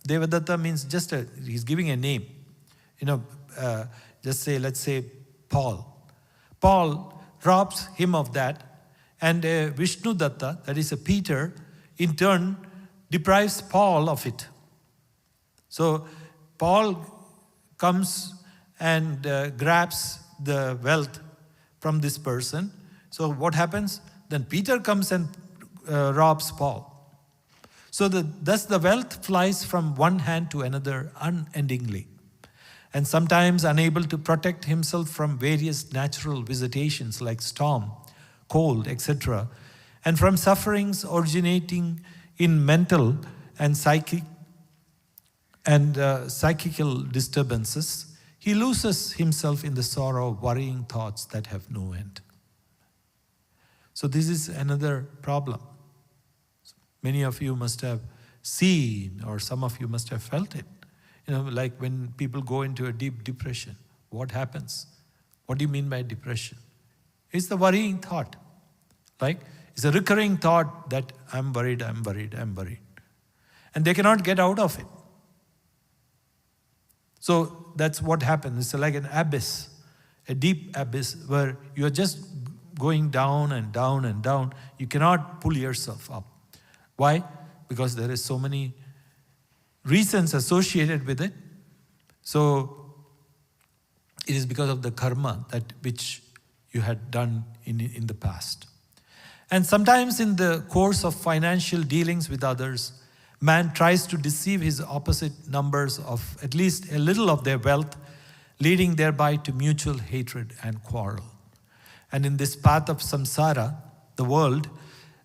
Devadatta means he's giving a name. Let's say Paul. Paul robs him of that, and Vishnu Datta, that is a Peter, in turn deprives Paul of it. So Paul comes and grabs the wealth from this person. So what happens? Then Peter comes and robs Paul. So thus the wealth flies from one hand to another unendingly. and sometimes unable to protect himself from various natural visitations like storm, cold, etc., and from sufferings originating in mental and psychical disturbances, he loses himself in the sorrow of worrying thoughts that have no end. So this is another problem. Many of you must have seen, or some of you must have felt it. Like when people go into a deep depression, what happens? What do you mean by depression? It's the worrying thought. Like, it's a recurring thought that I'm worried, I'm worried, I'm worried. And they cannot get out of it. So that's what happens. It's like an abyss, a deep abyss where you're just going down and down and down. You cannot pull yourself up. Why? Because there is so many reasons associated with it. So it is because of the karma that which you had done in the past. And sometimes in the course of financial dealings with others, man tries to deceive his opposite numbers of at least a little of their wealth, leading thereby to mutual hatred and quarrel. And in this path of samsara, the world,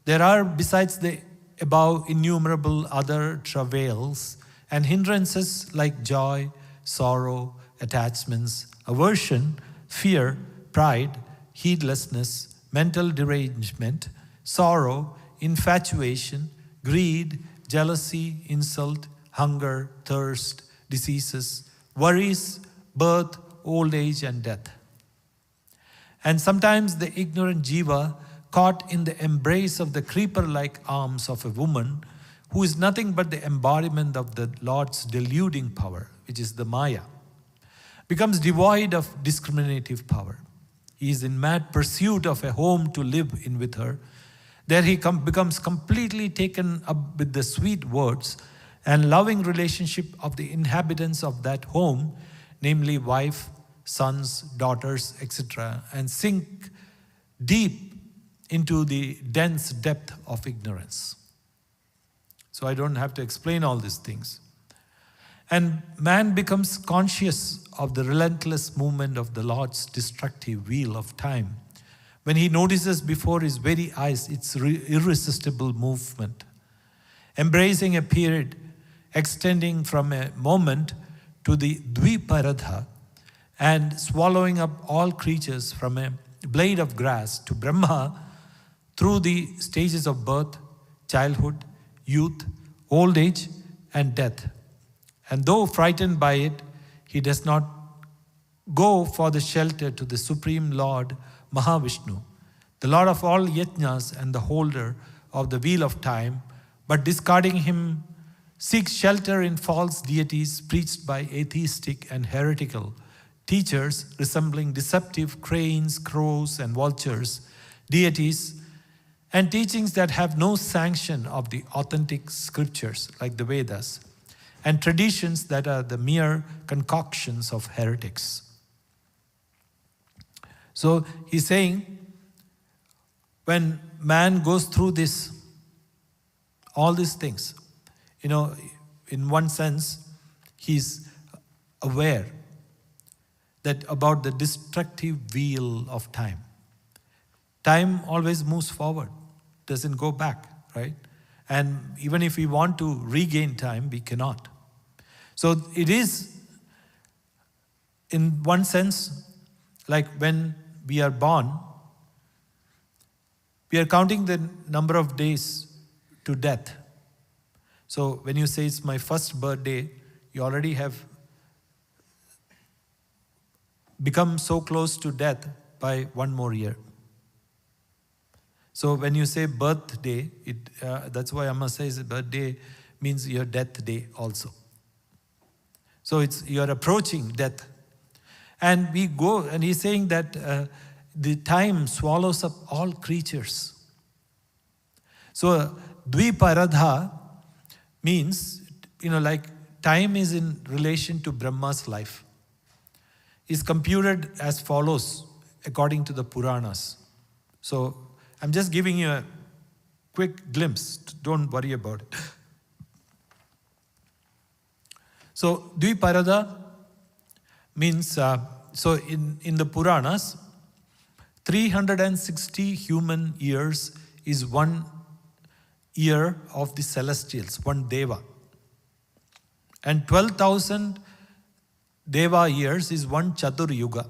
there are, besides the above, innumerable other travails and hindrances like joy, sorrow, attachments, aversion, fear, pride, heedlessness, mental derangement, sorrow, infatuation, greed, jealousy, insult, hunger, thirst, diseases, worries, birth, old age, and death. And sometimes the ignorant jiva, caught in the embrace of the creeper-like arms of a woman who is nothing but the embodiment of the Lord's deluding power, which is the Maya, becomes devoid of discriminative power. He is in mad pursuit of a home to live in with her. There he becomes completely taken up with the sweet words and loving relationship of the inhabitants of that home, namely wife, sons, daughters, etc., and sink deep into the dense depth of ignorance. So I don't have to explain all these things. And man becomes conscious of the relentless movement of the Lord's destructive wheel of time when he notices before his very eyes its irresistible movement, embracing a period extending from a moment to the Dviparadha and swallowing up all creatures from a blade of grass to Brahma through the stages of birth, childhood, youth, old age, and death. And though frightened by it, he does not go for the shelter to the Supreme Lord Mahavishnu, the Lord of all yajnas and the holder of the wheel of time, but discarding him, seeks shelter in false deities preached by atheistic and heretical teachers resembling deceptive cranes, crows, and vultures, deities, and teachings that have no sanction of the authentic scriptures like the Vedas, and traditions that are the mere concoctions of heretics. So he's saying, when man goes through this, all these things, in one sense, he's aware that about the destructive wheel of time. Time always moves forward, doesn't go back, right? And even if we want to regain time, we cannot. So it is, in one sense, like when we are born, we are counting the number of days to death. So when you say it's my first birthday, you already have become so close to death by one more year. So when you say birthday, that's why Amma says birthday means your death day also. So you're approaching death. And we go, and he's saying that the time swallows up all creatures. So Dviparadha means, like time is in relation to Brahma's life. Is computed as follows according to the Puranas. So I'm just giving you a quick glimpse. Don't worry about it. So Dviparada, Means, so in the Puranas, 360 human years is 1 year of the celestials, 1 Deva. And 12,000 Deva years is 1 Chatur Yuga,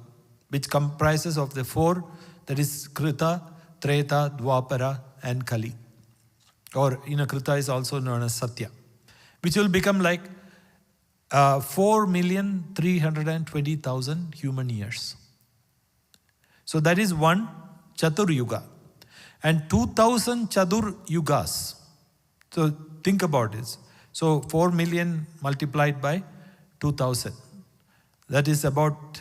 which comprises of the 4, that is Krita, Treta, Dwapara and Kali. Or Krita is also known as Satya, which will become like 4,320,000 human years. So that is 1 Chatur Yuga. And 2,000 Chatur Yugas. So think about this. So 4 million multiplied by 2,000. That is about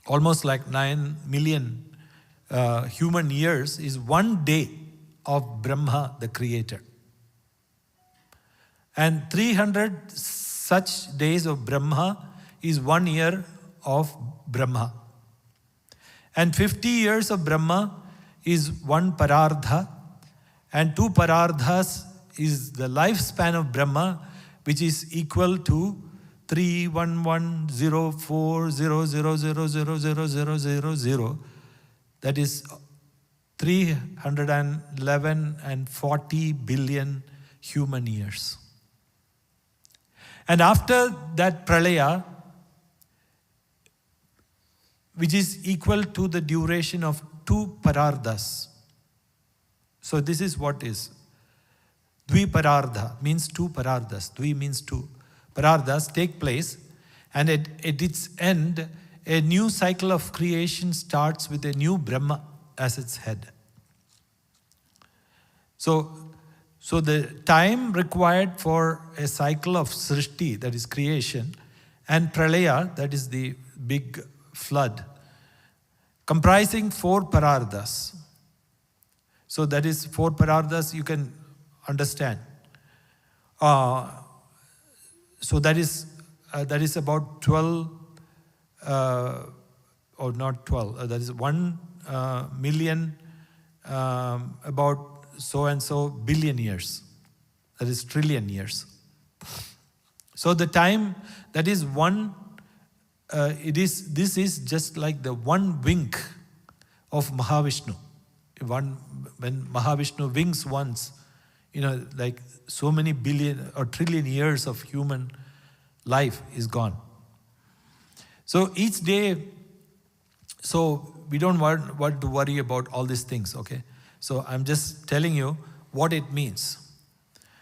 almost like 9 million human years is 1 day of Brahma, the creator. And 300 such days of Brahma is 1 year of Brahma. And 50 years of Brahma is 1 Parardha. And 2 Parardhas is the lifespan of Brahma, which is equal to 3110400000000. That is 311 and 40 billion human years. And after that Pralaya, which is equal to the duration of 2 Parardhas. So this is what is. Dviparardha means 2 Parardhas. Dvi means 2. Parardhas take place, and at its end, a new cycle of creation starts with a new Brahma as its head. So the time required for a cycle of Srishti, that is creation, and Pralaya, that is the big flood, comprising 4 Parardhas. So that is 4 Parardhas you can understand. So that is about 12, or not 12, that is 1 million, about so and so billion years. That is trillion years. So the time, that is this is just like the 1 wink of Mahavishnu. When Mahavishnu winks once, like so many billion or trillion years of human life is gone. So each day, so we don't want to worry about all these things, okay? So I'm just telling you what it means.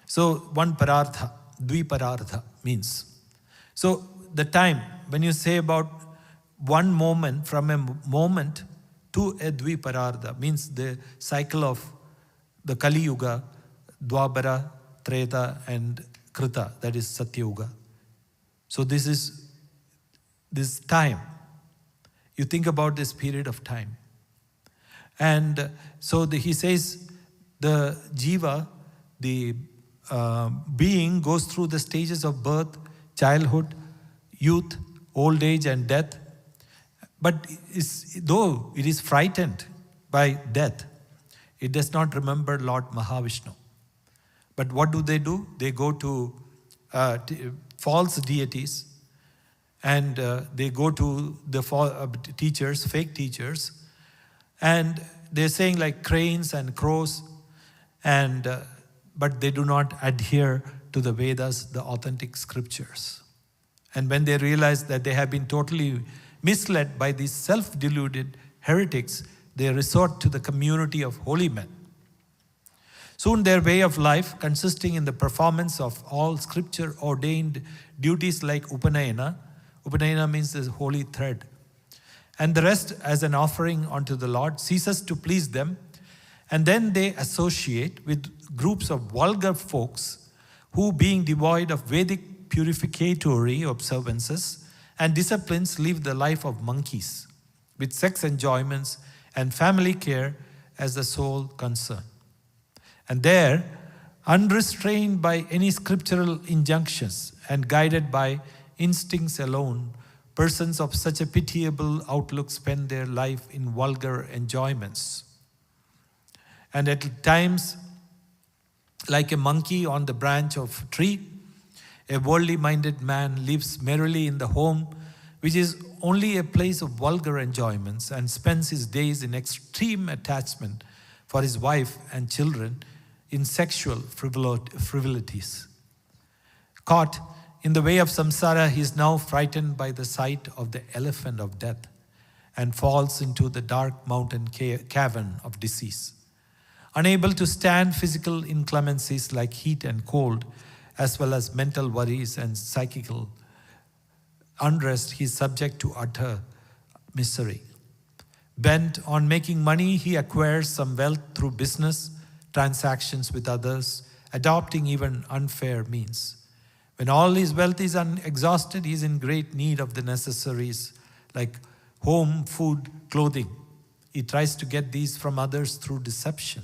So 1 Parardha, Dviparardha means. So the time, when you say about 1 moment, from a moment to a Dviparardha, means the cycle of the Kali Yuga, Dwapara, Treta and Krita, that is Satya Yuga. So this is this time. You think about this period of time. And so he says the Jiva, the being, goes through the stages of birth, childhood, youth, old age and death. But though it is frightened by death, it does not remember Lord Mahavishnu. But what do? They go to false deities, and they go to the teachers, fake teachers, and they're saying like cranes and crows, and but they do not adhere to the Vedas, the authentic scriptures. And when they realize that they have been totally misled by these self-deluded heretics, they resort to the community of holy men. Soon their way of life, consisting in the performance of all scripture-ordained duties like Upanayana means the holy thread, and the rest as an offering unto the Lord, ceases to please them, and then they associate with groups of vulgar folks who, being devoid of Vedic purificatory observances and disciplines, live the life of monkeys, with sex enjoyments and family care as the sole concern. And there, unrestrained by any scriptural injunctions and guided by instincts alone, persons of such a pitiable outlook spend their life in vulgar enjoyments. And at times, like a monkey on the branch of a tree, A worldly-minded man lives merrily in the home, which is only a place of vulgar enjoyments, and spends his days in extreme attachment for his wife and children in sexual frivolities. Caught in the way of samsara, he is now frightened by the sight of the elephant of death and falls into the dark mountain cavern of disease. Unable to stand physical inclemencies like heat and cold, as well as mental worries and psychical unrest, he is subject to utter misery. Bent on making money, he acquires some wealth through business, transactions with others, adopting even unfair means. When all his wealth is exhausted, he is in great need of the necessaries like home, food, clothing. He tries to get these from others through deception.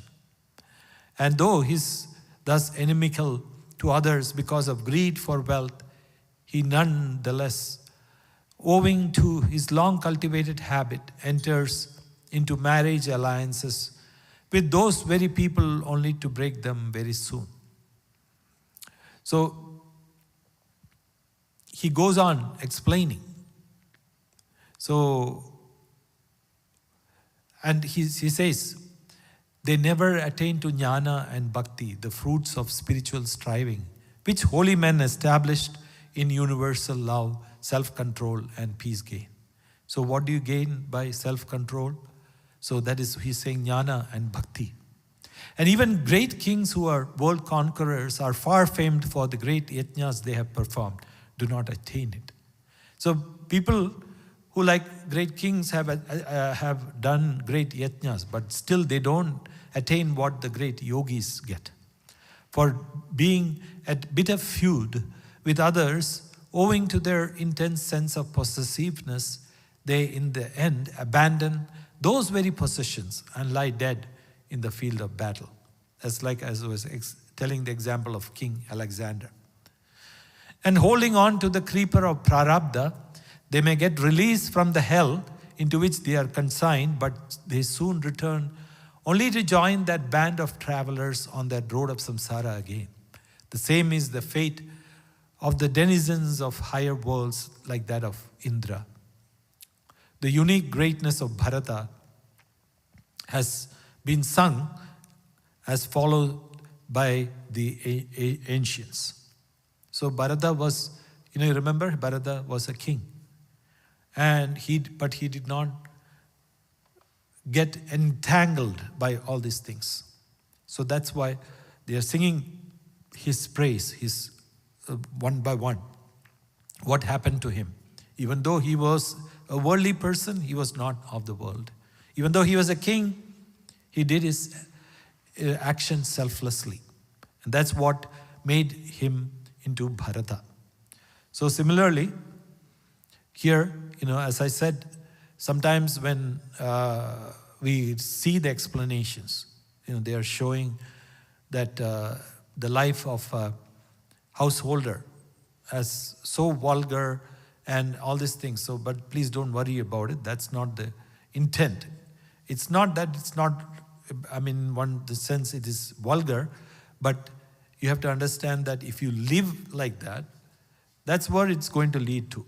And though he is thus inimical to others because of greed for wealth, he nonetheless, owing to his long cultivated habit, enters into marriage alliances with those very people only to break them very soon. So he goes on explaining. And he says, they never attain to jnana and bhakti, the fruits of spiritual striving, which holy men established in universal love, self-control, and peace gain. So what do you gain by self-control? So that is, he's saying jnana and bhakti. And even great kings who are world conquerors are far famed for the great yajnas they have performed, do not attain it. So people who, like great kings, have done great yajnas, but still they don't attain what the great yogis get. For being at bitter feud with others, owing to their intense sense of possessiveness, they in the end abandon those very possessions and lie dead in the field of battle. That's like as I was telling the example of King Alexander. And holding on to the creeper of prarabdha, they may get released from the hell into which they are consigned, but they soon return only to join that band of travelers on that road of samsara again. The same is the fate of the denizens of higher worlds like that of Indra. The unique greatness of Bharata has been sung as followed by the ancients. So Bharata was, you remember Bharata was a king. But he did not get entangled by all these things. So that's why they are singing his praise, his one by one. What happened to him? Even though he was a worldly person, he was not of the world. Even though he was a king, he did his actions selflessly. And that's what made him into Bharata. So similarly, here, as I said, sometimes when we see the explanations, they are showing that the life of a householder as so vulgar and all these things. So, but please don't worry about it. That's not the intent. It's not that it's not, the sense it is vulgar, but you have to understand that if you live like that, that's where it's going to lead to.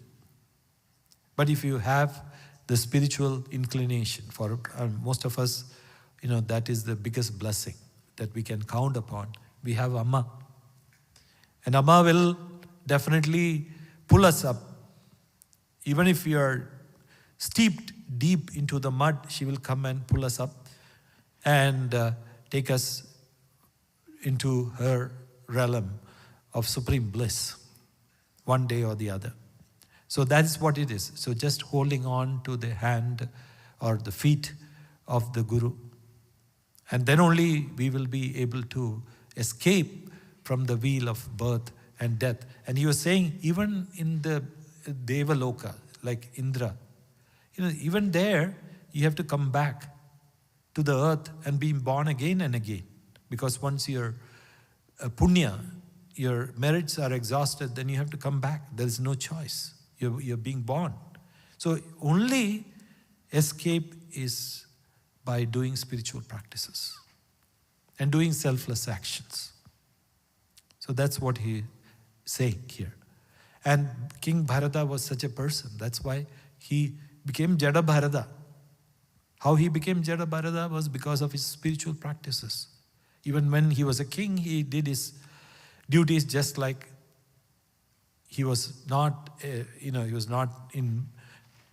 But if you have the spiritual inclination, for most of us, that is the biggest blessing that we can count upon. We have Amma. And Amma will definitely pull us up. Even if we are steeped deep into the mud, she will come and pull us up and take us into her realm of supreme bliss, one day or the other. So that's what it is. So just holding on to the hand or the feet of the Guru. And then only we will be able to escape from the wheel of birth and death. And he was saying, even in the Devaloka, like Indra, even there, you have to come back to the earth and be born again and again. Because once your punya, your merits are exhausted, then you have to come back. There is no choice. You're being born. So only escape is by doing spiritual practices and doing selfless actions. So that's what he saying here. And King Bharata was such a person. That's why he became Jada Bharata. How he became Jada Bharata was because of his spiritual practices. Even when he was a king, he did his duties just like he was not, he was not in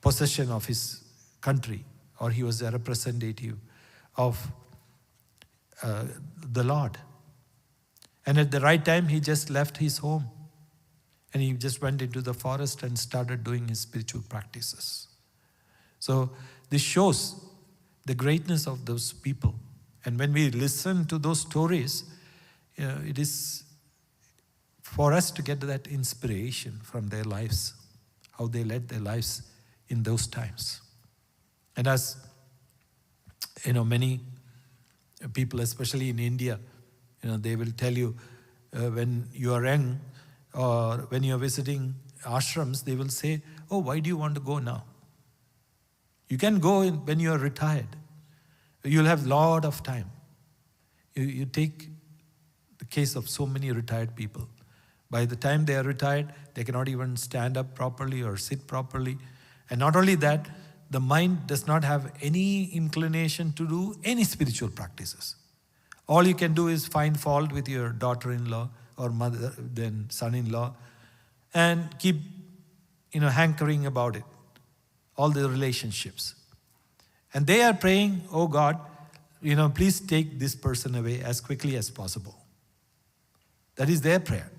possession of his country, or he was a representative of the Lord. And at the right time, he just left his home and he just went into the forest and started doing his spiritual practices. So this shows the greatness of those people. And when we listen to those stories, it is for us to get that inspiration from their lives, how they led their lives in those times. And as many people, especially in India, they will tell you when you are young or when you are visiting ashrams, they will say, oh, why do you want to go now? You can go when you are retired. You'll have a lot of time. You take the case of so many retired people. By the time they are retired, they cannot even stand up properly or sit properly. And not only that, the mind does not have any inclination to do any spiritual practices. All you can do is find fault with your daughter-in-law or mother, then son-in-law, and keep, hankering about it, all the relationships. And they are praying, oh God, please take this person away as quickly as possible. That is their prayer.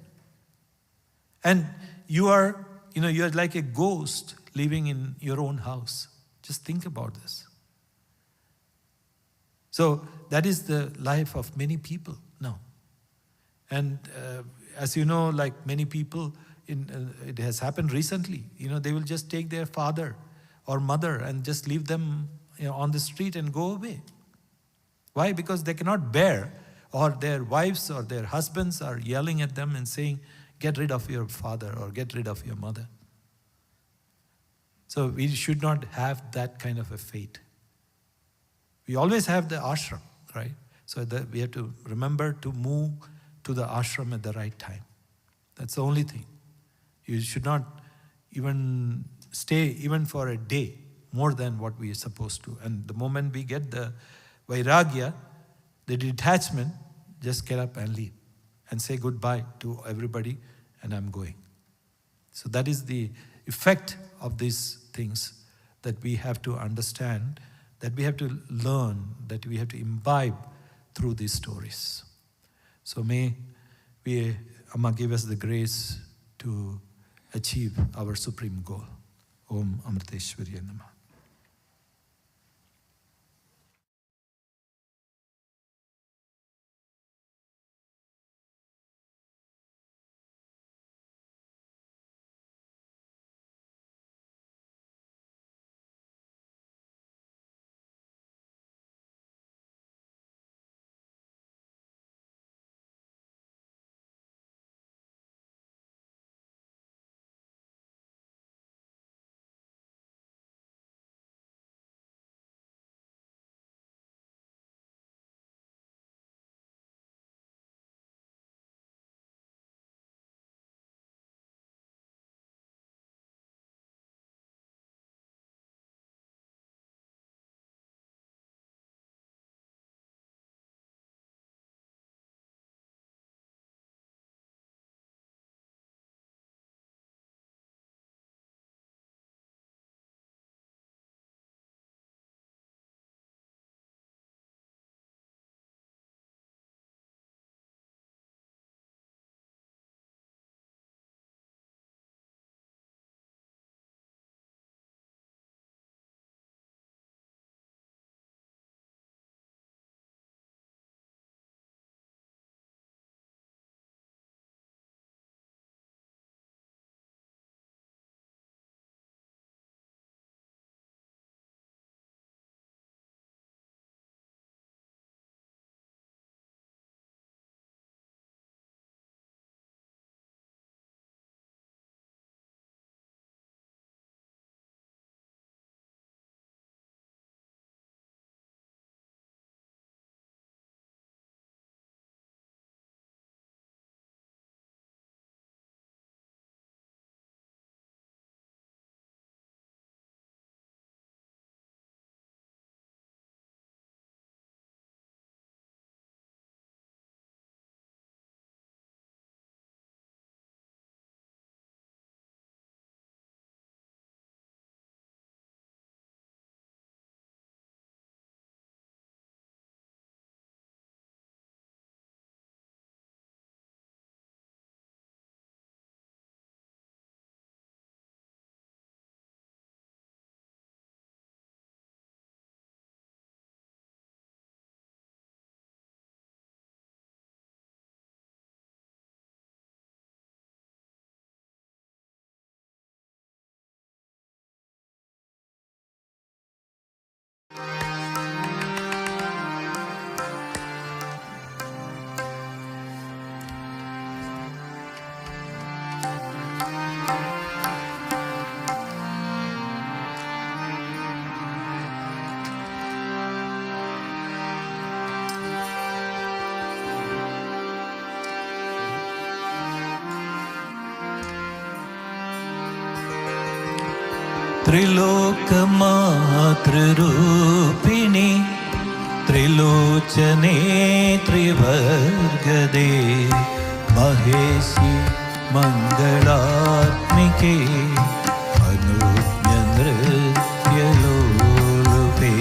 And you are like a ghost living in your own house. Just think about this. So that is the life of many people now. And as you know, like many people, it has happened recently. They will just take their father or mother and just leave them on the street and go away. Why? Because they cannot bear, or their wives or their husbands are yelling at them and saying, get rid of your father or get rid of your mother. So we should not have that kind of a fate. We always have the ashram, right? So that we have to remember to move to the ashram at the right time. That's the only thing. You should not even stay even for a day more than what we are supposed to. And the moment we get the vairagya, the detachment, just get up and leave and say goodbye to everybody, and I'm going. So that is the effect of these things that we have to understand, that we have to learn, that we have to imbibe through these stories. So may Amma give us the grace to achieve our supreme goal. Om Amriteshwarya Namah. त्रिलोकमातृरूपिणि त्रिलोचने त्रिवर्गदे महेशि मङ्गलात्मिके अनुज्ञनृत्यलोलुपे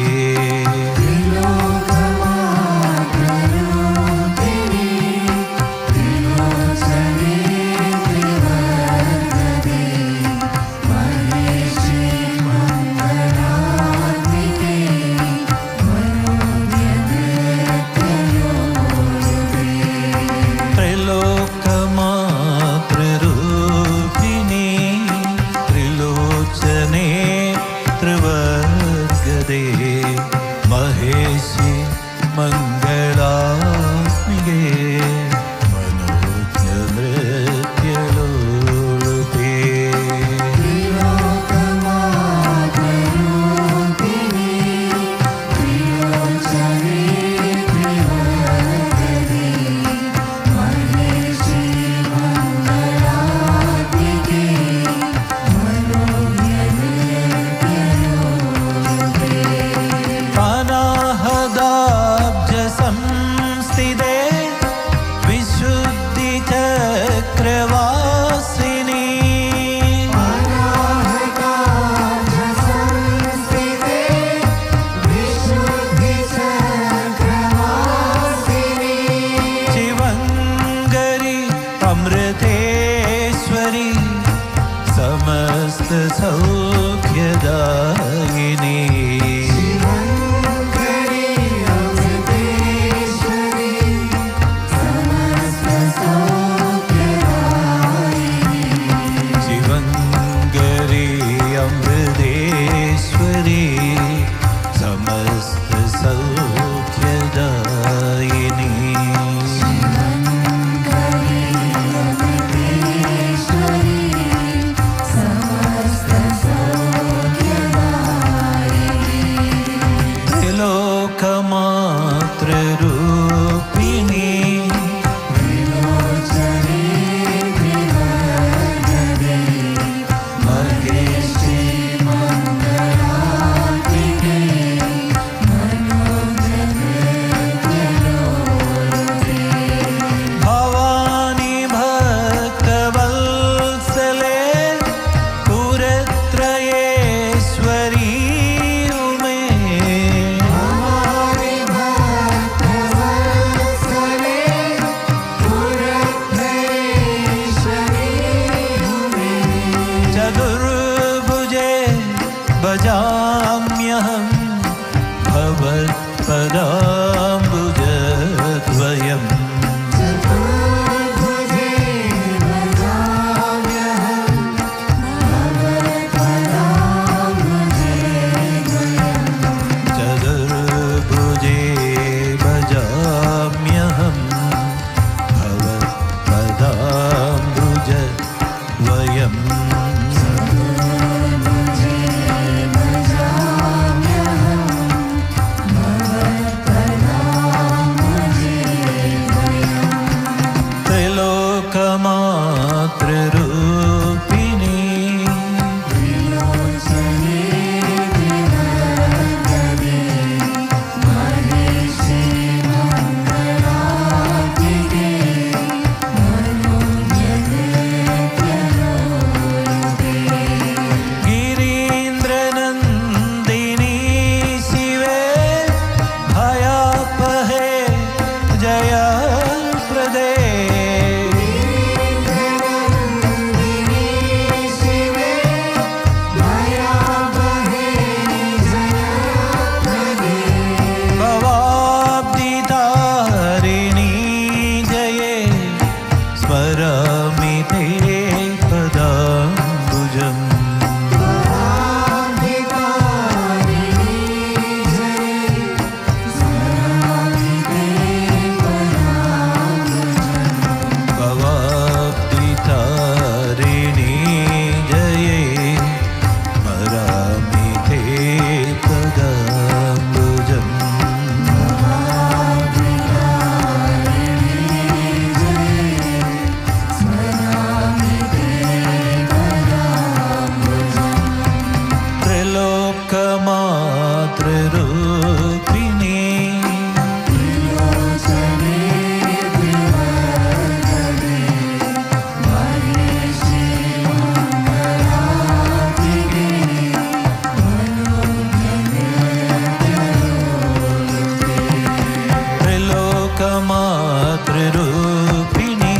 त्रिरूपिणी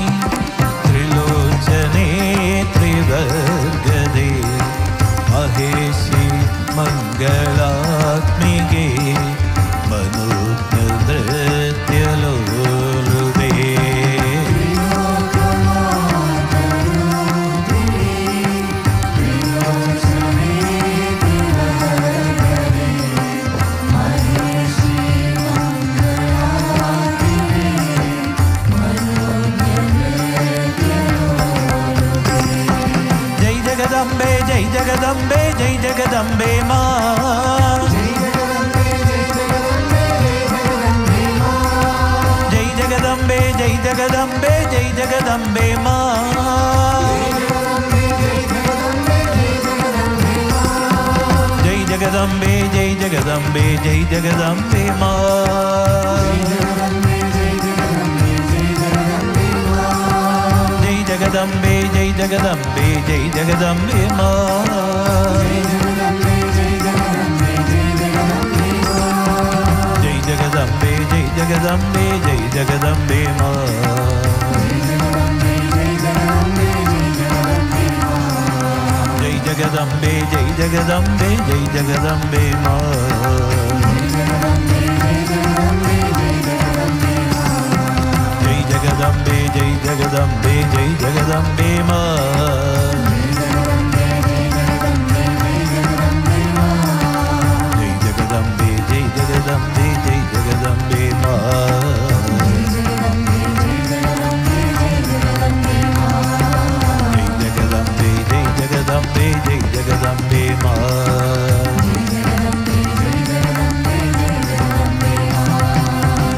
त्रिलोचने त्रिवर्गदे महेशी मङ्गलात्मिके मनोज्ञनृत्यलोलुभे जय जगदम्बे जय जगदम्बे माँ जय जगदम्बे जय जगदम्बे जय जगदम्बे माँ जय जगदम्बे जय जगदम्बे जय जगदम्बे माँ जगदम्बे जय जगदम्बे जय जगदम्बे माँ जय जगदम्बे जय जगदम्बे जय जगदम्बे माँ जय जगदम्बे जय जगदम्बे जय जगदम्बे माँ जगदम्बे जय जगदम्बे जय जगदम्बे माँ जय जगदम्बे जय जगदम्बे जय जगदम्बे माँ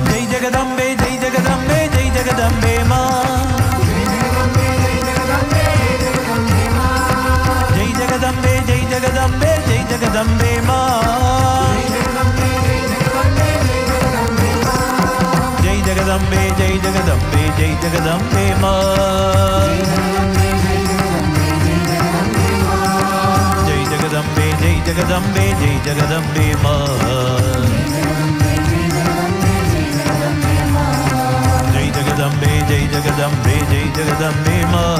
जय जगदम्बे जय जगदम्बे जय जगदम्बे माँ जय जगदम्बे जय जगदम्बे जय जगदम्बे माँ जय जगदम्बे जय जगदम्बे जय जगदम्बे माँ जय जगदम्बे जय जगदम्बे जय जगदम्बे माँ जय जगदम्बे जय जगदम्बे जय जगदम्बे माँ जय जगदम्बे जय जगदम्बे जय जगदम्बे माँ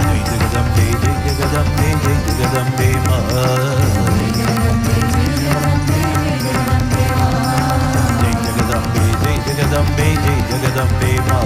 जय जगदम्बे जय जगदम्बे जय जगदम्बे माँ जय जगदम्बे जय जगदम्बे जय जगदम्बे माँ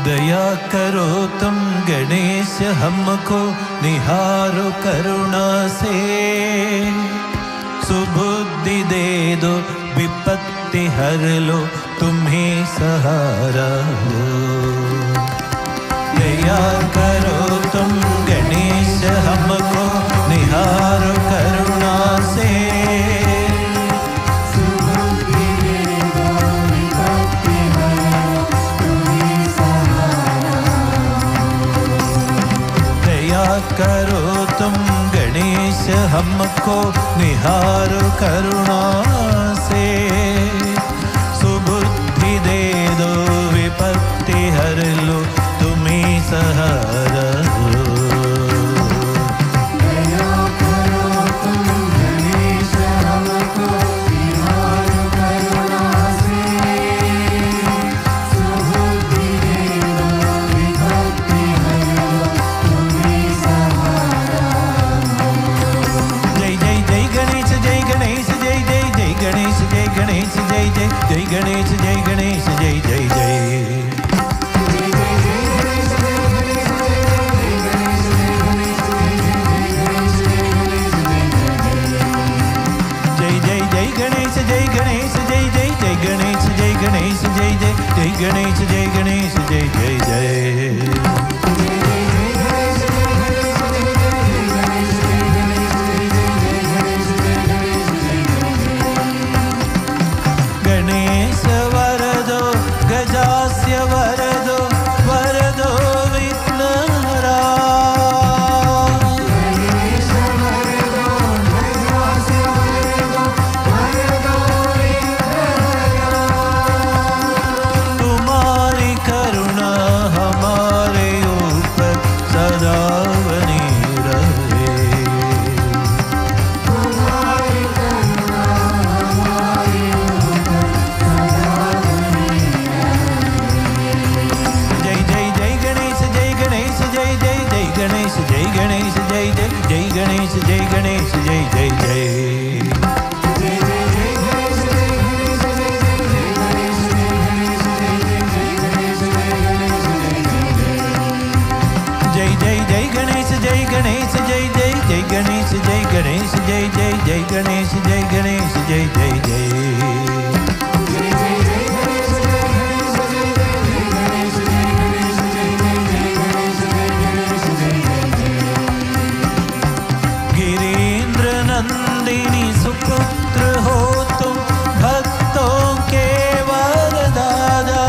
दया करो तुम गणेश हमको निहारो करुणा से सुबुद्धि दे दो विपत्ति हर लो तुम्हें सहारा हो दया करो तुम गणेश हमको निहारो करुणा से करो तुम गणेश हमको निहारो करुणा से, सुबुद्धि दे दो विपत्ति हर लो, तुम्ही सहारा हो। दया करो तुम गणेश हमको निहारो करुणा से, सुबुद्धि दे दो विपत्ति हर लो, तुम्ही सहारा हो। जय जय जय गणेश जय गणेश जय जय जय गणेश जय गणेश जय जय जय गणेश जय गणेश जय जय जय। गणेश जय गणेश जय जय जय गणेश जय गणेश जय जय जय गणेश जय गणेश जय जय जय। गणेश वरदो गजास्य वरदो वरदो विघ्नहरा। जय गणेश जय गणेश जय जय जय। जय जय जय गणेश जय गणेश जय जय जय गणेश जय गणेश जय जय जय गणेश जय गणेश जय जय जय। नंदिनी सुपुत्र हो तुम भक्तों के वरदाता।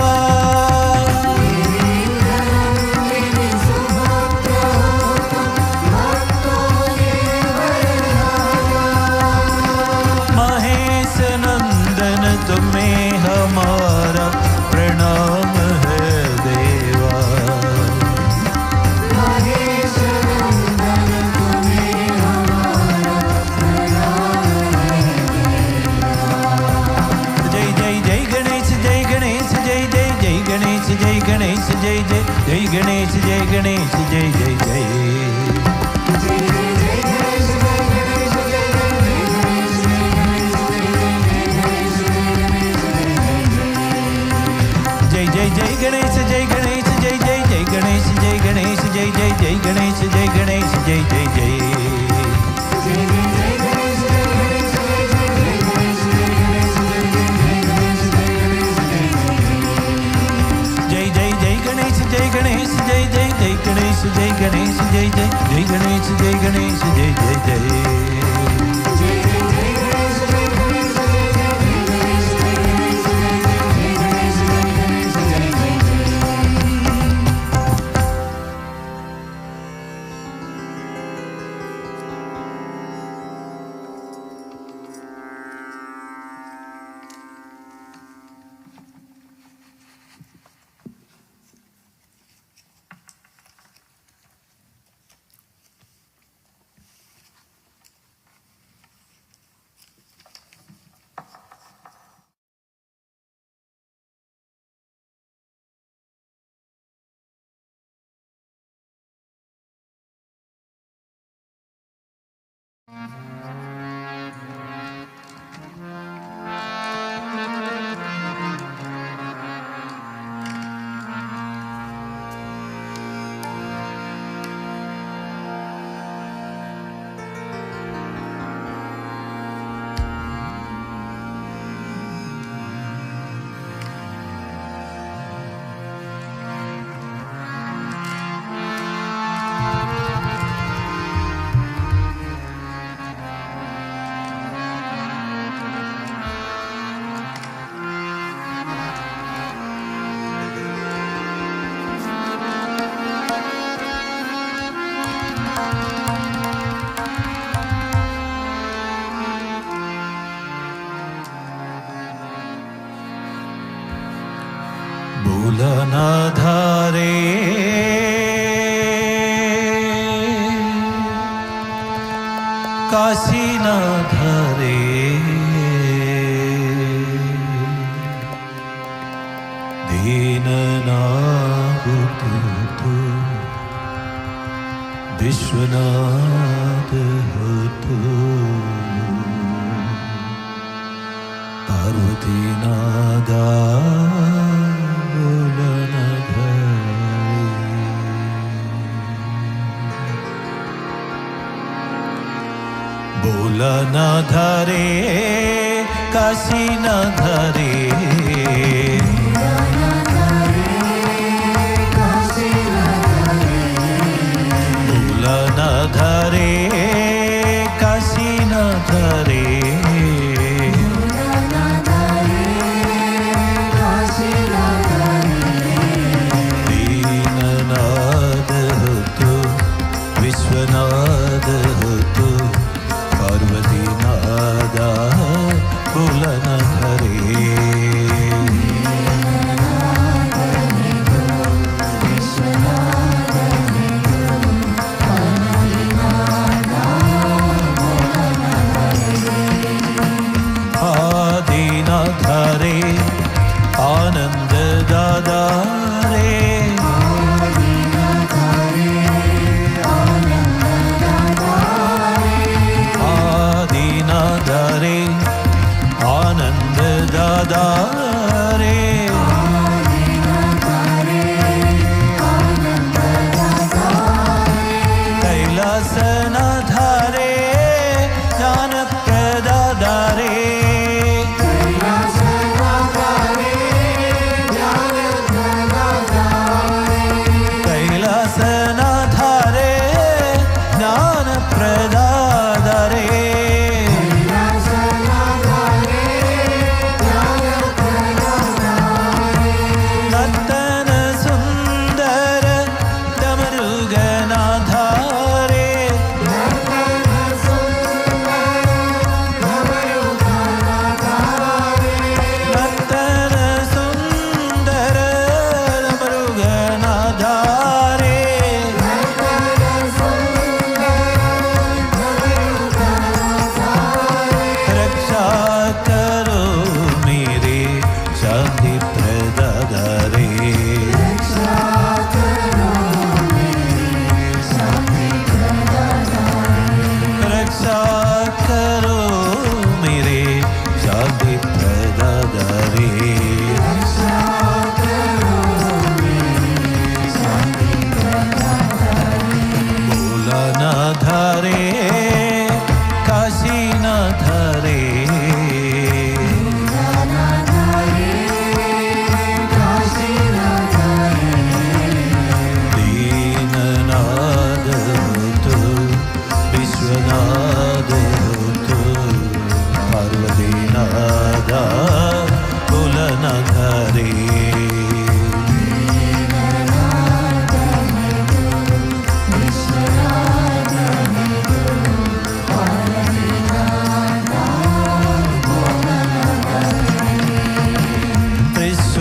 नंदिनी सुपुत्र हो तुम भक्तों के वरदाता। महेश नंदन तुम्हें हमारा प्रणाम है देवा। महेश नंदन तुम्हें हमारा गणेश जय गणेश जय जय जय गणेश जय गणेश जय जय जय। जय जय जय गणेश जय गणेश जय जय जय गणेश जय गणेश जय जय जय गणेश जय गणेश जय जय जय। जय गणेश जय जय जय गणेश जय जय Bulanadhare Kasinadhare Dinanagutu Vishwanadhutu Parvatinada Bulanadhare Kasinadhare Bulanadhare Kasinadhare Dinanadhutu Vishwanadhutu Parvatinada Bulanadhare Adinadhare Anandadadare Adinadhare Anandadadare Kailasanadhare Jnanapradadare Kailasanadhare Jnanapradadare Nattana Sundara Damaruganadhare Nattana Sundara Damaruganadhare Raksha karo mere Shanti pradadare Raksha karo mere Shanti pradadare Bulanadhare Kasinadhare Dinanadhutu Vishwanadhutu Parvatinada Bulanadhare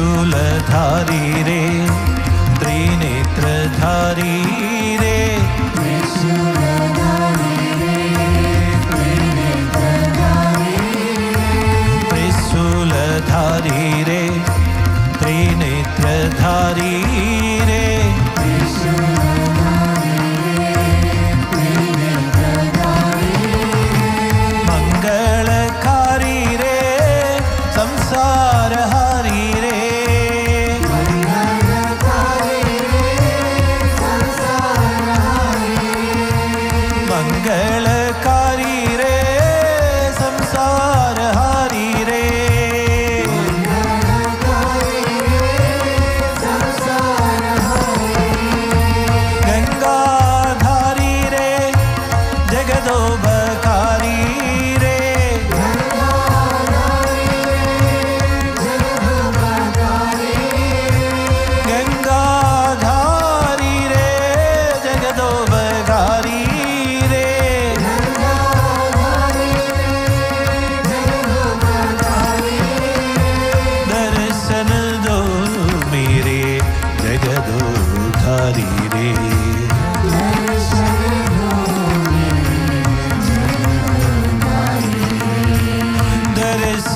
Trisuladhari re Trinetrathari re Trisuladhari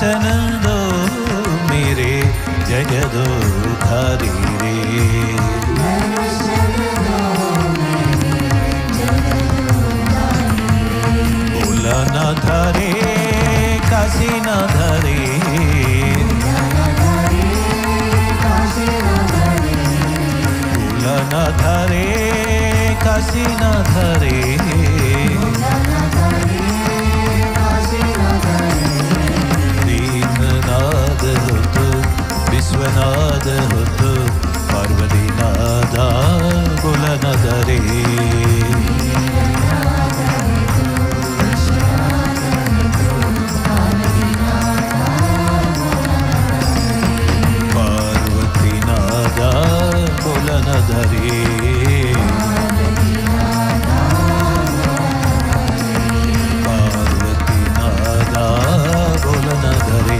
दर्शनंदो मेरे जगदोधारी रे। भोला न धरे काशी न धरे, भोला न धरे काशी न धरे। दीननाद होत विश्वनाद होत पार्वती नादा भोला न धरे। पार्वती नादा भोला न धरे। पार्वती नादा भोला न धरे।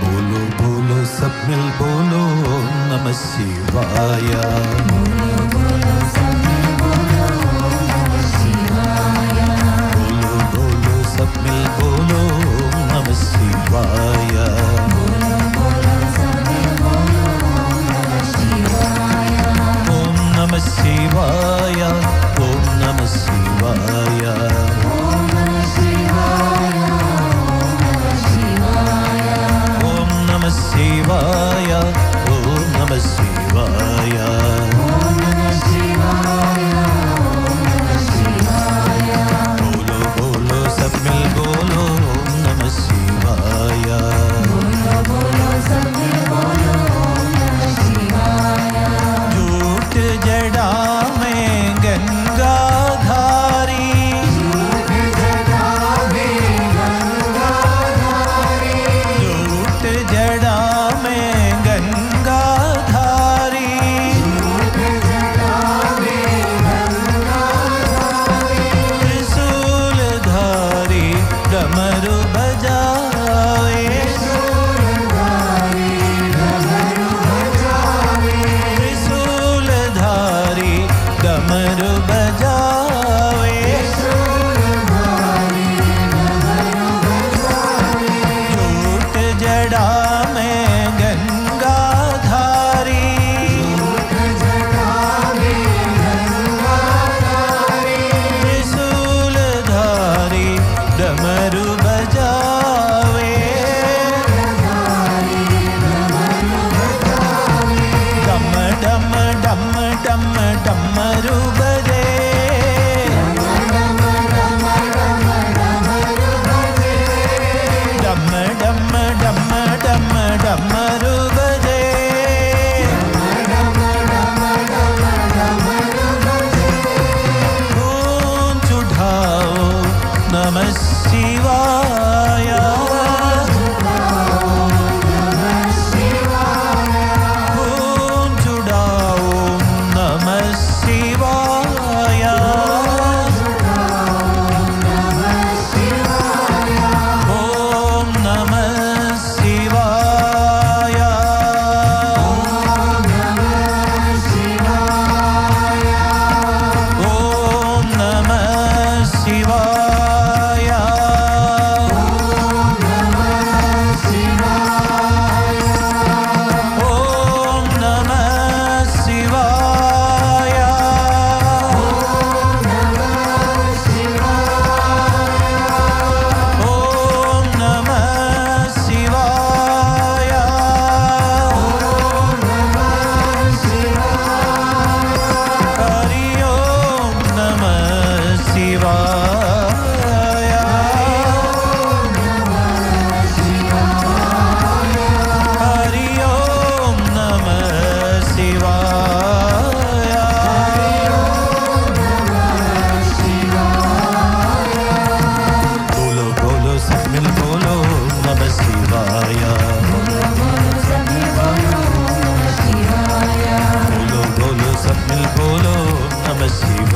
बोलो बोलो सब मिल बोलो ओम नमः शिवाय। बोलो बोलो सब मिल बोलो ओम नमः शिवाय। बोलो बोलो सब मिल बोलो ओम नमः शिवाय। बोलो बोलो सब मिल बोलो ओम नमः शिवाय। ओम नमः शिवाय ओम नमः शिवाय। ओम नमः शिवाय ओम नमः शिवाय। ओम नमः शिवाय ओम नमः शिवाय।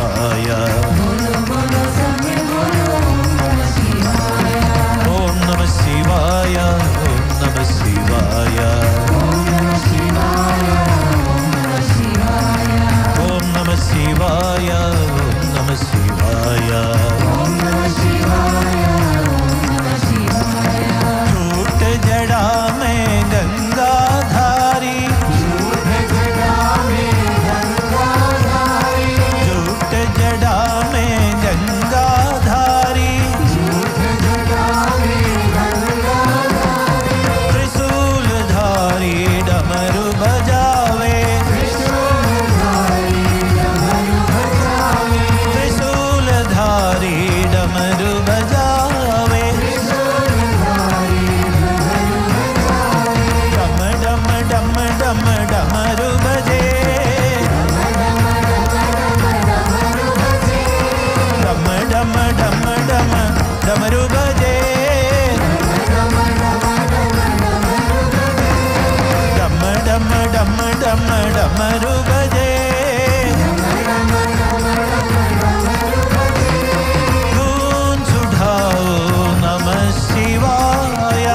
Shivaya. Bolo bolo sabbe bolo Om Namah Shivaya. Om Namah Shivaya. Om Namah Shivaya. Om Namah Shivaya. Om Namah Shivaya. Om Namah Shivaya. Om Namah Shivaya. Om Namah Shivaya. Om Namah Shivaya. झूठ जड़ा में गंगा धारी, झूठ जड़ा में गंगा धारी, झूठ जड़ा में गंगा धारी, झूठ जड़ा में गंगा धारी, त्रिशूल धारी डमरू बजावे, त्रिशूलधारी डमरू बजावे, त्रिशूल धारी डमरू बजावे, त्रिशूलधारी डमरू बजावे, डम डम डम डम डमरू बजे, डमरू बजे, डम डम डम डम डमरू बजे, डम डम डम डम डमरू बजे, गूंज उठाओ नमः शिवाय,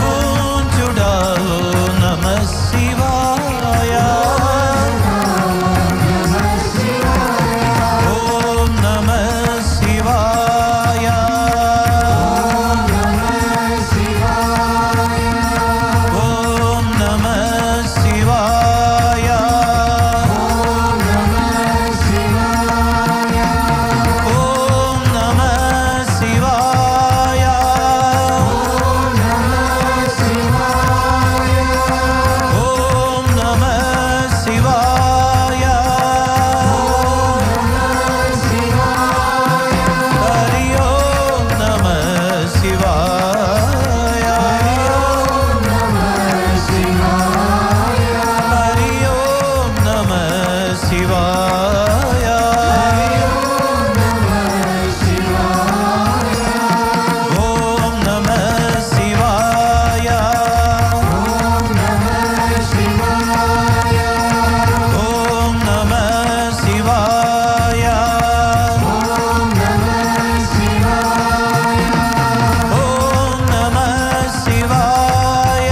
गूंज उठाओ नमः शिवाय, ओम नमः शिवाय, ओम नमः शिवाय, ओम नमः शिवाय, ओम नमः शिवाय, हरि ओम नमः शिवाय, हरि ओम नमः शिवाय, ओम नमः शिवाय, ओम नमः शिवाय, ओम नमः शिवाय,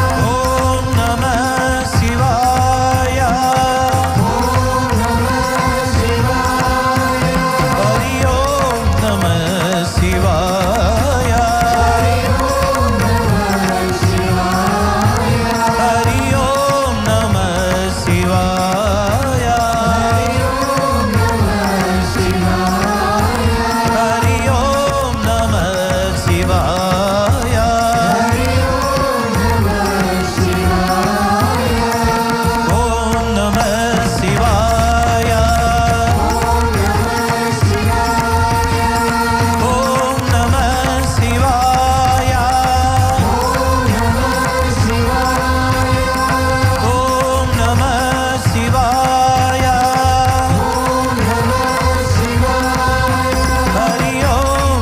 ओम नमः शिवाय, ओम नमः शिवाय, ओम नमः शिवाय, ओम नमः शिवाय, हरि ओम नमः शिवाय, हरि ओम नमः शिवाय, हरि ओम नमः शिवाय, ओम नमः शिवाय, ओम नमः शिवाय, ओम नमः शिवाय, हरि ओम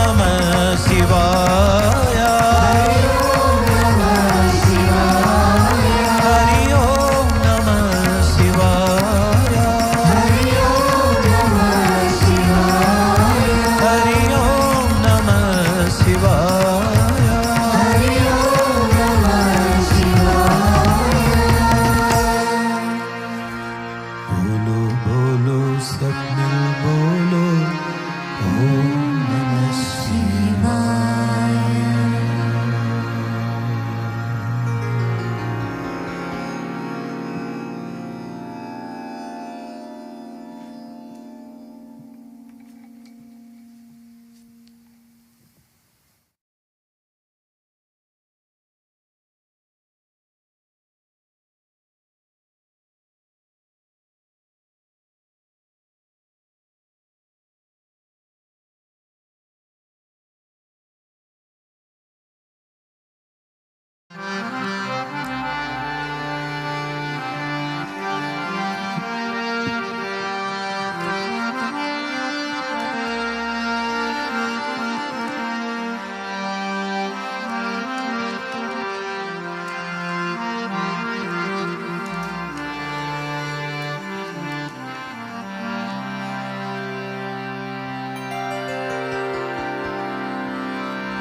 नमः शिवाय, हरि ओम नमः शिवाय, हरि ओम नमः शिवाय, हरि ओम नमः शिवाय, बोलो बोलो सब मिल बोलो ओम नमः शिवाय।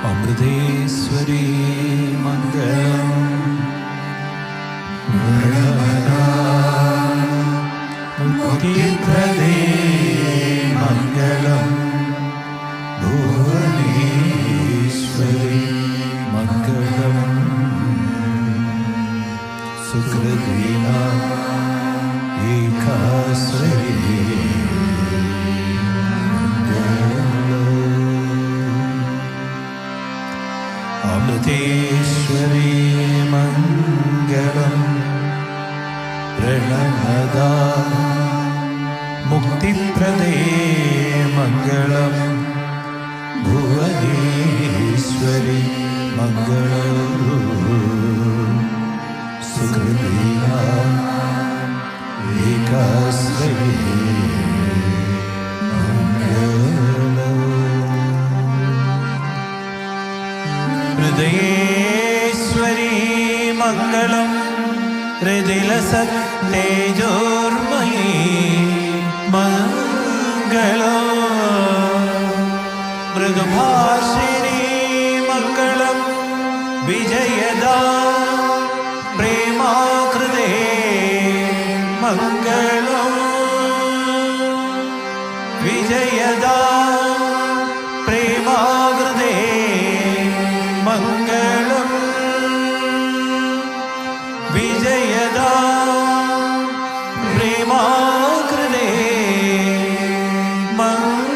अमृतेश्वरी मङ्गलम् मुक्तिप्रदे मङ्गलम् भुवनेश्वरी मङ्गलम् सुकृतिना एकाश्रये अमृतेश्वरी मङ्गलम् प्रणमदा मुक्तिप्रदे मङ्गलम् भुवनेश्वरी मङ्गलम् सुकृतिना एकाश्रये हृदयेश्वरी मङ्गलम् हृदिलसत्तेजोर्मयी मङ्गलम् मृदुभाषिणी मङ्गलम् विजयदा प्रेमाकृते मङ्गलम् विजयदा प्रेमाकृते मङ्गलम् विजयदा प्रेमाकृते मङ्गलम्।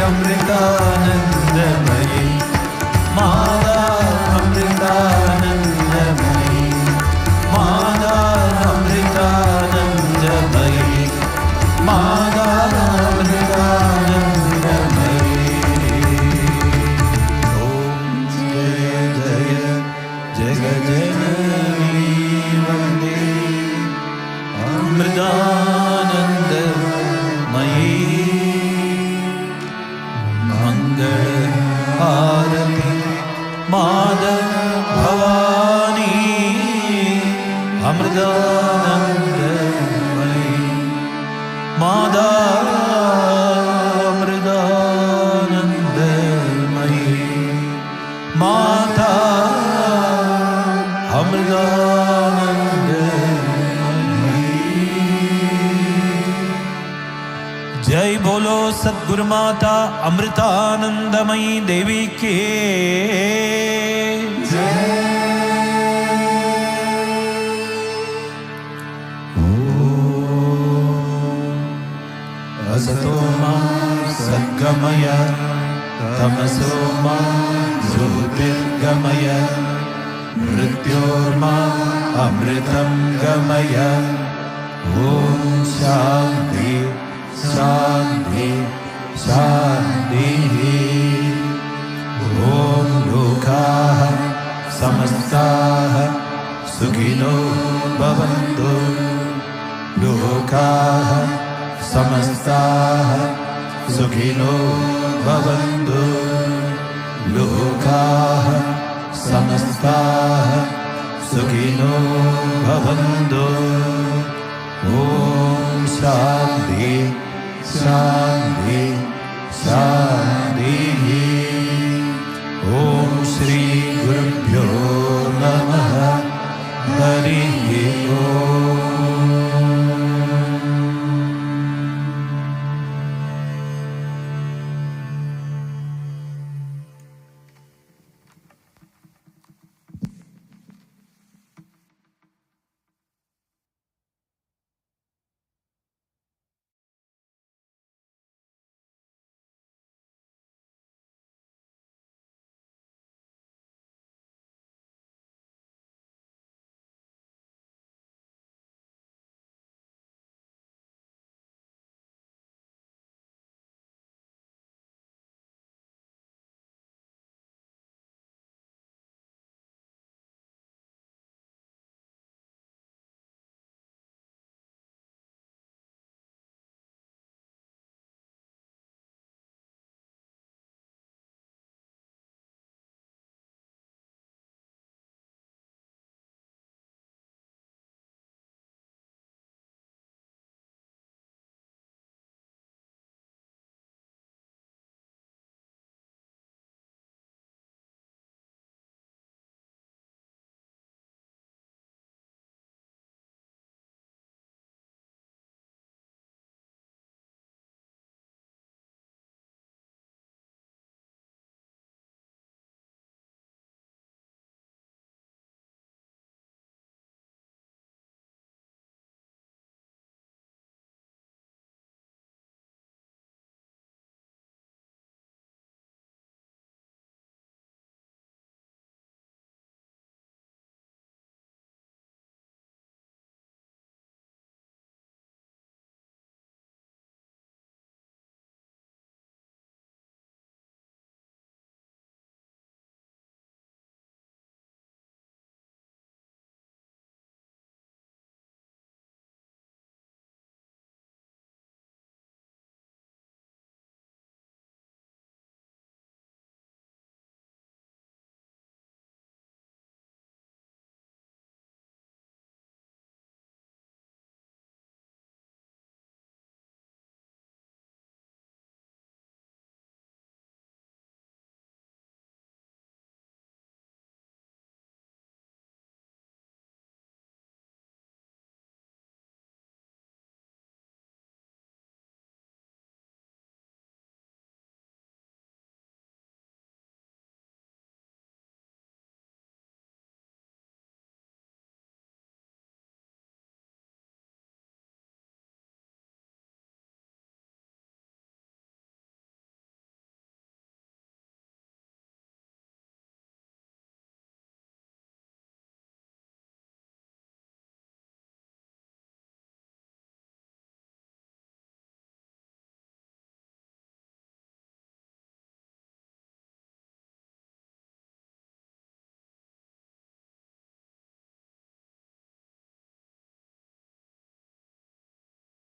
अमृतानंदमयी माता अमृतानंदमयी माता अमृतानंदमयी माता अमृतानंदमयी। ओम जय जय जगज्जननी वंदे अमृतानंदमयी मंगल आरती माधव भवानी अमृतानंदमयी माता अमृतानंदमयी माता अमृतानंदमयी। जय बोलो सद्गुरु माता अमृतानंदमयी देवी के जय। असतो मा सद्गमय तमसो मा ज्योतिर्गमय मृत्योर्मा अमृतं गमय। ओम शांति शांति शांति। ओम लोकाः समस्ताः सुखिनो भवन्तु लोकाः समस्ताः सुखिनो भवन्तु लोकाः समस्ताः सुखिनो भवन्तु। ओम शांति शांति